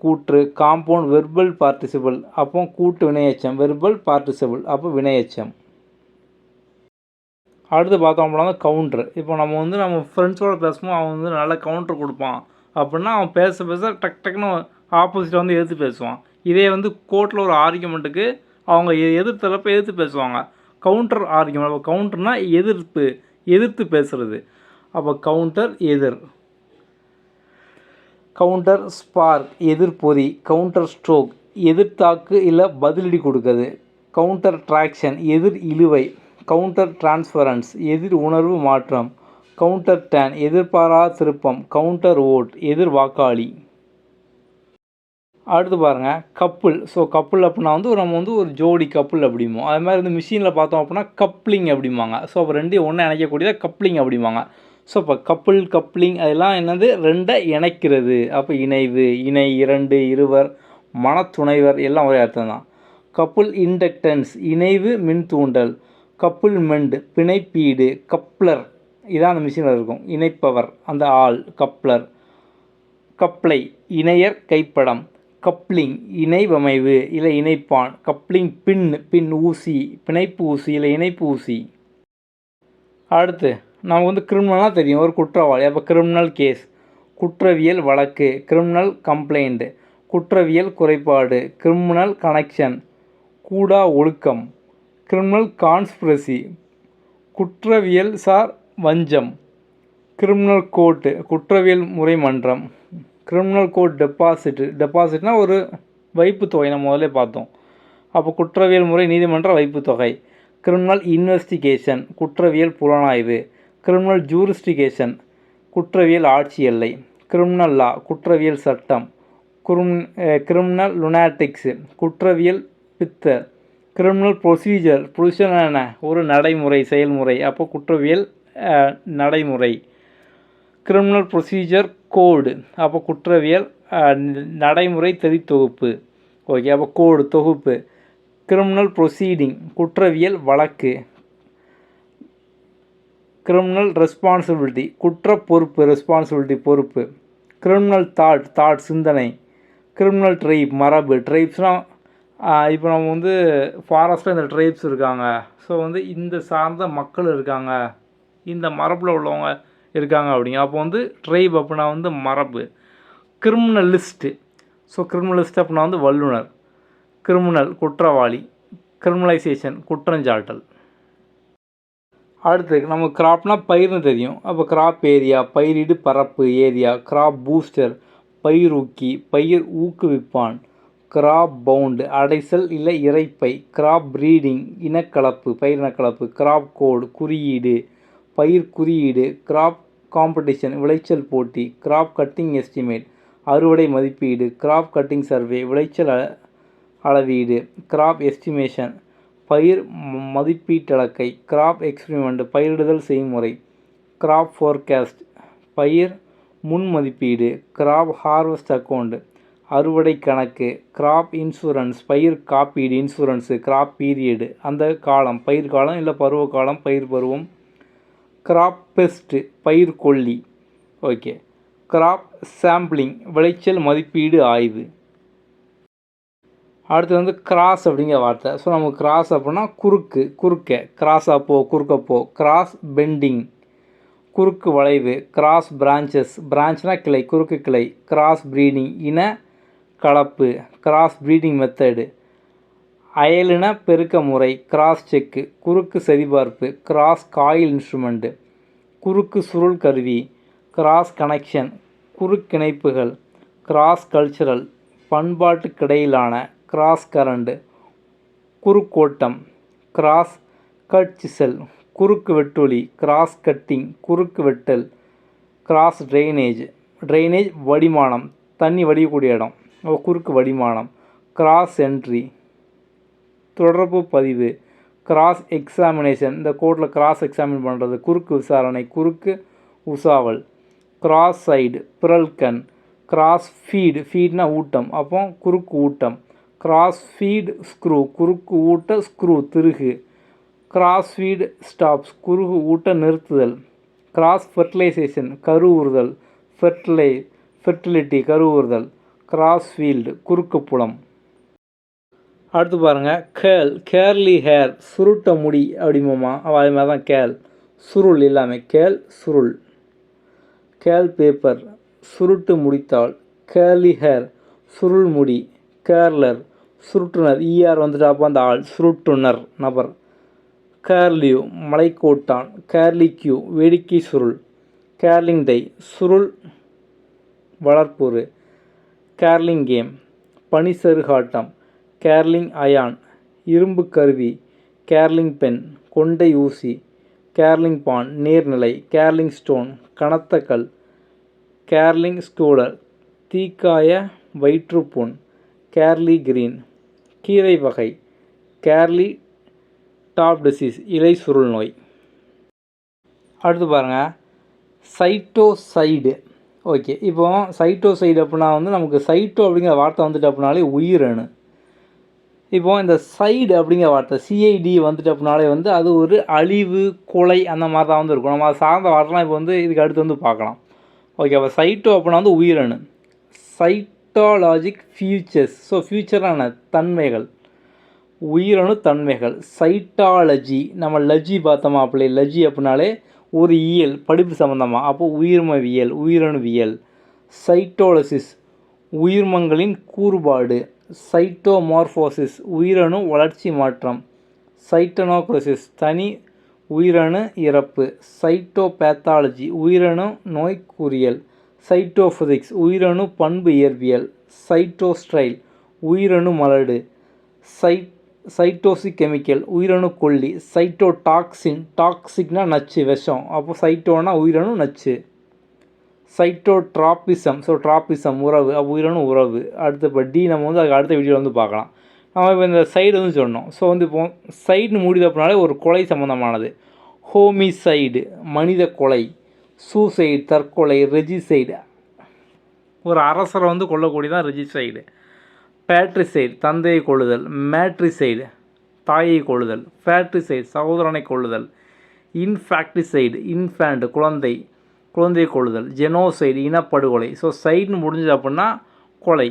கூற்று. காம்பவுண்ட் வெர்பல் பார்ட்டிசிபிள், அப்போ கூட்டு வினையச்சம். வெர்பல் பார்ட்டிசிபிள், அப்போ வினையச்சம். அடுத்து பார்த்தோம் அப்படின்னா கவுண்டர். இப்போ நம்ம ஃப்ரெண்ட்ஸோடு பேசும்போது அவன் வந்து நல்ல கவுண்டர் கொடுப்பான் அப்படின்னா, அவன் பேச டக்குன்னு ஆப்போசிட்டை வந்து எதிர்த்து பேசுவான். இதே வந்து கோர்ட்டில் ஒரு ஆர்கியூமெண்ட்டுக்கு அவங்க எதிர்த்து பேசுவாங்க. Counter argument. அப்போ கவுண்டர்னால் எதிர்த்து பேசுகிறது. அப்போ கவுண்டர் எதிர். கவுண்டர் ஸ்பார்க் எதிர்பொறி. கவுண்டர் ஸ்ட்ரோக் எதிர்த்தாக்கு இல்லை பதிலடி கொடுக்குறது. கவுண்டர் ட்ராக்ஷன் எதிர் இழுவை. கவுண்டர் டிரான்ஸ்ஃபரன்ஸ் எதிர் உணர்வு மாற்றம். கவுண்டர் டேன் எதிர்பாராத திருப்பம். கவுண்டர் ஓட் எதிர் வாக்காளி. அடுத்து பாருங்கள் கப்புள். ஸோ கப்புள் அப்படின்னா வந்து நம்ம வந்து ஒரு ஜோடி கப்புள் அப்படிம்போம். அது மாதிரி வந்து மிஷினில் பார்த்தோம் அப்படின்னா கப்ளிங் அப்படிம்பாங்க. ஸோ அப்போ ரெண்டையும் ஒன்றா இணைக்கக்கூடியதாக கப்ளிங் அப்படிம்பாங்க. ஸோ இப்போ கப்ளிங் அதெல்லாம் என்னது, ரெண்டை இணைக்கிறது. அப்போ இணைவு, இணை, இரண்டு, இருவர், மனத்துணைவர் எல்லாம் ஒரே அர்த்தம் தான். கப்புள் இண்டக்டன்ஸ் இணைவு மின் தூண்டல். கப்புள்மெண்ட் பிணைப்பீடு. கப்ளர் இதான் அந்த மிஷினில் இருக்கும், இணைப்பவர் அந்த ஆள், கப்ளர். கப்ளை இணையர் கைப்படம். கப்ளிங் இணைவமைவு இல்லை இணைப்பான். கப்ளிங் பின் ஊசி, பிணைப்பு ஊசி இல்லை இணைப்பு ஊசி. அடுத்து நமக்கு வந்து கிரிமினலாக தெரியும், ஒரு குற்றவாளி. அப்போ கிரிமினல் கேஸ். குற்றவியல் வழக்கு. Criminal complaint. குற்றவியல் குறைபாடு. கிரிமினல் கனெக்ஷன் கூடா ஒழுக்கம். கிரிமினல் கான்ஸ்பிரசி குற்றவியல் சார் வஞ்சம். கிரிமினல் கோர்ட்டு குற்றவியல் முறை மன்றம். கிரிமினல் கோர்ட் டெபாசிட்னால் ஒரு வைப்பு தொகை, நம்ம முதல்ல பார்த்தோம். அப்போ குற்றவியல் முறை நீதிமன்ற வைப்பு தொகை. கிரிமினல் இன்வெஸ்டிகேஷன் குற்றவியல் புலனாய்வு. கிரிமினல் ஜூரிஸ்டிகேஷன் குற்றவியல் ஆட்சி எல்லை. கிரிமினல் லா குற்றவியல் சட்டம். கிரிமினல் லுனாட்டிக்ஸு குற்றவியல் பித்தர். கிரிமினல் ப்ரொசீஜர் என்ன, ஒரு நடைமுறை செயல்முறை. அப்போ குற்றவியல் நடைமுறை. கிரிமினல் ப்ரொசீஜர் கோடு அப்போ குற்றவியல் நடைமுறை தொகுப்பு. ஓகே. அப்போ கோடு தொகுப்பு. கிரிமினல் ப்ரொசீடிங் குற்றவியல் வழக்கு. கிரிமினல் ரெஸ்பான்சிபிலிட்டி குற்ற பொறுப்பு, ரெஸ்பான்சிபிலிட்டி பொறுப்பு. கிரிமினல் தாட் சிந்தனை. கிரிமினல் ட்ரைப் மரபு. ட்ரைப்ஸ்னால் இப்போ நம்ம வந்து ஃபாரஸ்ட்டில் இந்த ட்ரைப்ஸ் இருக்காங்க, ஸோ வந்து இந்த சார்ந்த மக்கள் இருக்காங்க, இந்த மரபில் உள்ளவங்க இருக்காங்க அப்படிங்க. அப்போ வந்து ட்ரைப் அப்படின்னா வந்து மரபு. கிரிமினலிஸ்ட்டு. ஸோ கிரிமினலிஸ்ட் அப்படின்னா வந்து வல்லுனர். கிரிமினல் குற்றவாளி. கிரிமினலைசேஷன் குற்றஞ்சாட்டல். அடுத்து நமக்கு கிராப்னால் பயிர்னு தெரியும். அப்போ கிராப் ஏரியா பயிரிடு பரப்பு ஏரியா. கிராப் பூஸ்டர் பயிரூக்கி பயிர் ஊக்குவிப்பான். கிராப் பவுண்டு அடைசல் இல்லை இறைப்பை. கிராப் ப்ரீடிங் இனக்கலப்பு பயிர் இனக்கலப்பு. கிராப் கோடு குறியீடு பயிர் குறியீடு. கிராப் காம்படிஷன் விளைச்சல் போட்டி. கிராப் கட்டிங் எஸ்டிமேட் அறுவடை மதிப்பீடு. கிராப் கட்டிங் சர்வே விளைச்சல் அளவீடு. கிராப் எஸ்டிமேஷன் பயிர் மதிப்பீட்டளக்கை. கிராப் எக்ஸ்பிரிமெண்ட் பயிரிடுதல் செய்முறை. கிராப் ஃபோர்காஸ்ட் பயிர் முன் மதிப்பீடு. கிராப் ஹார்வெஸ்ட் அக்கௌண்ட் அறுவடை கணக்கு. கிராப் இன்சூரன்ஸ் பயிர் காப்பீடு இன்சூரன்ஸு. கிராப் பீரியடு அந்த காலம் பயிர் காலம் இல்லை பருவ காலம் பயிர் பருவம். கிராப் பெஸ்ட்டு பயிர் கொல்லி. ஓகே. கிராப் சாம்பிளிங் விளைச்சல் மதிப்பீடு ஆய்வு. அடுத்து வந்து கிராஸ் அப்படிங்கிற வார்த்தை. ஸோ நமக்கு கிராஸ் அப்படின்னா குறுக்க கிராஸாக போ குறுக்கப்போ. கிராஸ் பெண்டிங் குறுக்கு வளைவு. கிராஸ் பிரான்ச்சஸ் பிரான்ச்னா கிளை குறுக்கு கிளை. கிராஸ் ப்ரீடிங் இன கலப்பு. கிராஸ் ப்ரீடிங் மெத்தடு அயலின பெருக்க முறை. கிராஸ் செக்கு குறுக்கு சரிபார்ப்பு. கிராஸ் காயில் இன்ஸ்ட்ருமெண்ட்டு குறுக்கு சுருள் கருவி. கிராஸ் கனெக்ஷன் குறுக்கிணைப்புகள். கிராஸ் கல்ச்சரல் பண்பாட்டுக்கிடையிலான. கிராஸ் கரண்ட் குறுக்கோட்டம். கிராஸ் கட் சிசல் குறுக்கு வெட்டொலி. கிராஸ் கட்டிங் குறுக்கு வெட்டல். கிராஸ் ட்ரைனேஜ் வடிமானம் தண்ணி வடியக்கூடிய இடம், குறுக்கு வடிமானம். கிராஸ் என்ட்ரி தொடர்பு பதிவு. கிராஸ் எக்ஸாமினேஷன் இந்த கோர்ட்டில் கிராஸ் எக்ஸாமின் பண்ணுறது. குறுக்கு விசாரணை குறுக்கு உசாவல். கிராஸ் சைடு பிறல்கண். கிராஸ் ஃபீட்னா ஊட்டம், அப்போ குறுக்கு ஊட்டம். கிராஸ் ஃபீட் ஸ்க்ரூ குறுக்கு ஊட்ட ஸ்க்ரூ திருகு. கிராஸ் ஃபீட் ஸ்டாப்ஸ் குறுக்கு ஊட்ட நிறுத்துதல். கிராஸ் ஃபெர்டிலைசேஷன் கருவுறுதல். ஃபெர்டிலிட்டி கருவுறுதல். கிராஸ் ஃபீல்டு குறுக்கு புலம். அடுத்து பாருங்கள் கேர்லி ஹேர் சுருட்ட முடி அப்படிமாம்மா. அது மாதிரி தான் கேல் சுருள் எல்லாமே. சுருள். கேல் பேப்பர் சுருட்டு முடித்தாள். கேர்லி ஹேர் சுருள் முடி. கேர்லர் சுருட்டுனர் ஈஆர் வந்துட்டு அப்போ அந்த ஆள் சுருட்டுனர் நபர். கேர்லியூ மலைக்கோட்டான். கேர்லிக்யூ வேடிக்கை சுருள். கேர்லிங் டை சுருள் வளர்ப்புறு. கேர்லிங் கேம் பனிசருகாட்டம். கேர்லிங் அயான் இரும்பு கருவி. கேர்லிங் பென் கொண்டை ஊசி. கேர்லிங் பான் நீர்நிலை. கேர்லிங் ஸ்டோன் கனத்த கல். கேர்லிங் ஸ்கூலர் தீக்காய வயிற்றுப்புண். கேர்லி கிரீன் கீரை வகை. கேர்லி டாப் டிசீஸ் இலை சுருள் நோய். அடுத்து பாருங்கள் சைட்டோசைடு. ஓகே. இப்போ சைட்டோசைடு அப்படின்னா வந்து நமக்கு சைட்டோ அப்படிங்கிற வார்த்தை வந்துட்டு அப்படின்னாலே உயிரணு. இப்போது இந்த சைடு அப்படிங்கிற வார்த்தை சிஐடி வந்துட்டு அப்படின்னாலே வந்து அது ஒரு அழிவு கொலை அந்த மாதிரி தான் வந்து இருக்கும். நம்ம அதை சார்ந்த வார்த்தைலாம் இப்போ வந்து இதுக்கு அடுத்து வந்து பார்க்கலாம். ஓகே. அப்போ சைட்டோ அப்படின்னா வந்து உயிரணு. சைட்டாலஜிக் ஃபியூச்சர்ஸ். ஸோ ஃபியூச்சரான தன்மைகள் உயிரணு தன்மைகள். சைட்டாலஜி நம்ம லஜி பார்த்தோமா அப்படி லஜி அப்படின்னாலே ஒரு இயல் படிப்பு சம்மந்தமாக, அப்போது உயிர்மவியல் உயிரணுவியல். சைட்டோலசிஸ் உயிர்மங்களின் கூறுபாடு. சைட்டோமார்ஃபோசிஸ் உயிரணு வளர்ச்சி மாற்றம். சைட்டனோக்ரோசிஸ் தனி உயிரணு இறப்பு. சைட்டோபேத்தாலஜி உயிரணு நோய்க்குறியல். சைட்டோஃபிசிக்ஸ் உயிரணு பண்பு இயற்பியல். சைட்டோஸ்ட்ரைல் உயிரணு மலடு. சைட்டோசிக் கெமிக்கல் உயிரணு கொல்லி. சைட்டோடாக்சின் டாக்ஸிக்னா நச்சு விஷம், அப்போ சைட்டோனா உயிரணு நச்சு. சைட்டோட்ராபிசம் ஸோ ட்ராபிசம் உறவு, அப்போ உயிரணு உறவு. அடுத்தபடி நம்ம வந்து அதுக்கு அடுத்த வீடியோவில் வந்து பார்க்கலாம். நம்ம இப்போ இந்த சைடு வந்து சொன்னோம். ஸோ வந்து இப்போ சைடுன்னு முடியுது அப்படின்னாலே ஒரு கொலை சம்மந்தமானது. ஹோமிசைடு மனித கொலை. சூசைடு தற்கொலை. ரெஜிசைடு ஒரு அரசரை வந்து கொல்லக்கூடியதான் ரெஜிசைடு. பேட்ரிசைடு தந்தையை கொள்ளுதல், மேட்ரிசைடு தாயை கொள்ளுதல், ஃபேட்ரிசைடு சகோதரனை கொள்ளுதல், இன்ஃபேக்டிசைடு இன்ஃபேண்ட் குழந்தையை கொள்ளுதல், ஜெனோசைடு இனப்படுகொலை. ஸோ சைடுன்னு முடிஞ்சது அப்படின்னா கொலை.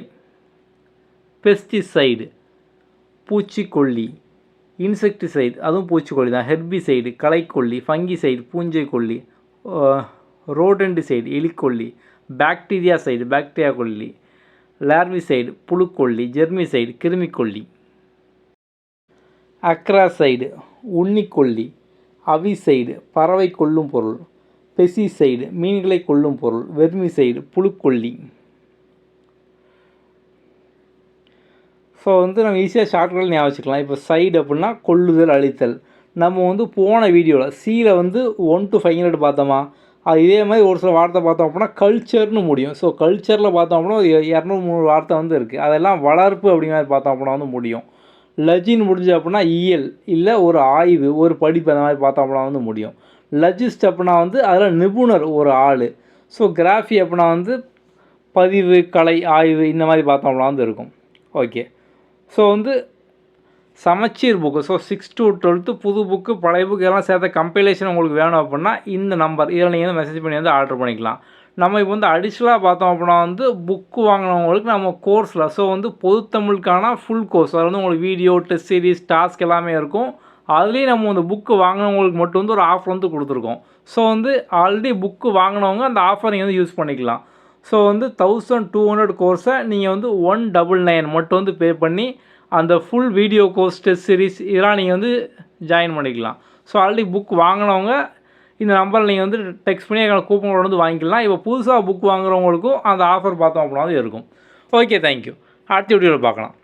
பெஸ்டிசைடு பூச்சிக்கொல்லி, இன்செக்டிசைடு அதுவும் பூச்சிக்கொல்லி தான், ஹெர்பிசைடு களைக்கொல்லி, ஃபங்கிசைடு பூஞ்சைக்கொல்லி, ரோடென்டிசைடு எலிக்கொல்லி, பாக்டீரியா கொல்லி, லார்விசைடு புழுக்கொல்லி, ஜெர்மிசைடு கிருமிக்கொல்லி, அக்ராசைடு உண்ணிக்கொல்லி, அவிசைடு பறவை கொல்லும் பொருள், பெசிசைடு மீன்களை கொல்லும் பொருள், வெர்மிசைடு புழுக்கொல்லி. ஸோ நம்ம ஈஸியாக ஷார்ட்கட் ஞாபகம் வச்சுக்கலாம். இப்போ சைடு அப்படின்னா கொல்லுதல் அழித்தல். நம்ம போன வீடியோவில் சியில் 1 to 500 பார்த்தோமா, அது இதே மாதிரி ஒரு சில வார்த்தை பார்த்தோம் அப்படின்னா கல்ச்சர்னு முடியும். ஸோ கல்ச்சரில் பார்த்தோம் அப்படின்னா 200-300 வார்த்தை இருக்குது. அதெல்லாம் வளர்ப்பு அப்படிங்கிற மாதிரி பார்த்தோம் அப்படின்னா முடியும். லஜின்னு முடிஞ்சு அப்படின்னா இயல் இல்லை ஒரு ஆய்வு ஒரு படிப்பு அந்த மாதிரி பார்த்தோம் அப்படின்னா முடியும். லஜிஸ்ட் அப்படின்னா அதில் நிபுணர் ஒரு ஆள். ஸோ கிராஃபி அப்படின்னா பதிவு கலை ஆய்வு இந்த மாதிரி பார்த்தோம் அப்படின்னா இருக்கும். ஓகே. ஸோ சமச்சீர் புக்கு. ஸோ 6 to 12 புது புக்கு பழைய புக்கு எல்லாம் சேர்த்த கம்பைலேஷன் உங்களுக்கு வேணும் அப்படின்னா இந்த நம்பர் இதில் நீங்கள் மெசேஜ் பண்ணி ஆர்டர் பண்ணிக்கலாம். நம்ம இப்போ அடிஷ்னலாக பார்த்தோம் அப்படின்னா புக்கு வாங்கினவங்களுக்கு நம்ம கோர்ஸில் ஸோ பொதுத்தமிழுக்கான ஃபுல் கோர்ஸ் அதில் உங்களுக்கு வீடியோ டெஸ்ட் சீரிஸ் டாஸ்க் எல்லாமே இருக்கும். அதுலேயும் நம்ம புக்கு வாங்கினவங்களுக்கு மட்டும் ஒரு ஆஃபர் கொடுத்துருக்கோம். ஸோ ஆல்ரெடி புக்கு வாங்கினவங்க அந்த ஆஃபர் நீங்கள் யூஸ் பண்ணிக்கலாம். ஸோ 1200 கோர்ஸை நீங்கள் 199 மட்டும் பே பண்ணி அந்த full video course test series இதெல்லாம் நீங்கள் ஜாயின் பண்ணிக்கலாம். ஸோ ஆல்ரெடி புக் வாங்கினவங்க இந்த நம்பரில் நீங்கள் டெக்ஸ்ட் பண்ணி கூப்பன் கோட் வாங்கிக்கலாம். இப்போ புதுசாக புக் வாங்குறவங்களுக்கும் அந்த ஆஃபர் பார்த்தோம் அப்படின்னா இருக்கும். Okay, thank you. அடுத்த வீடியோவில் பார்க்கலாம்.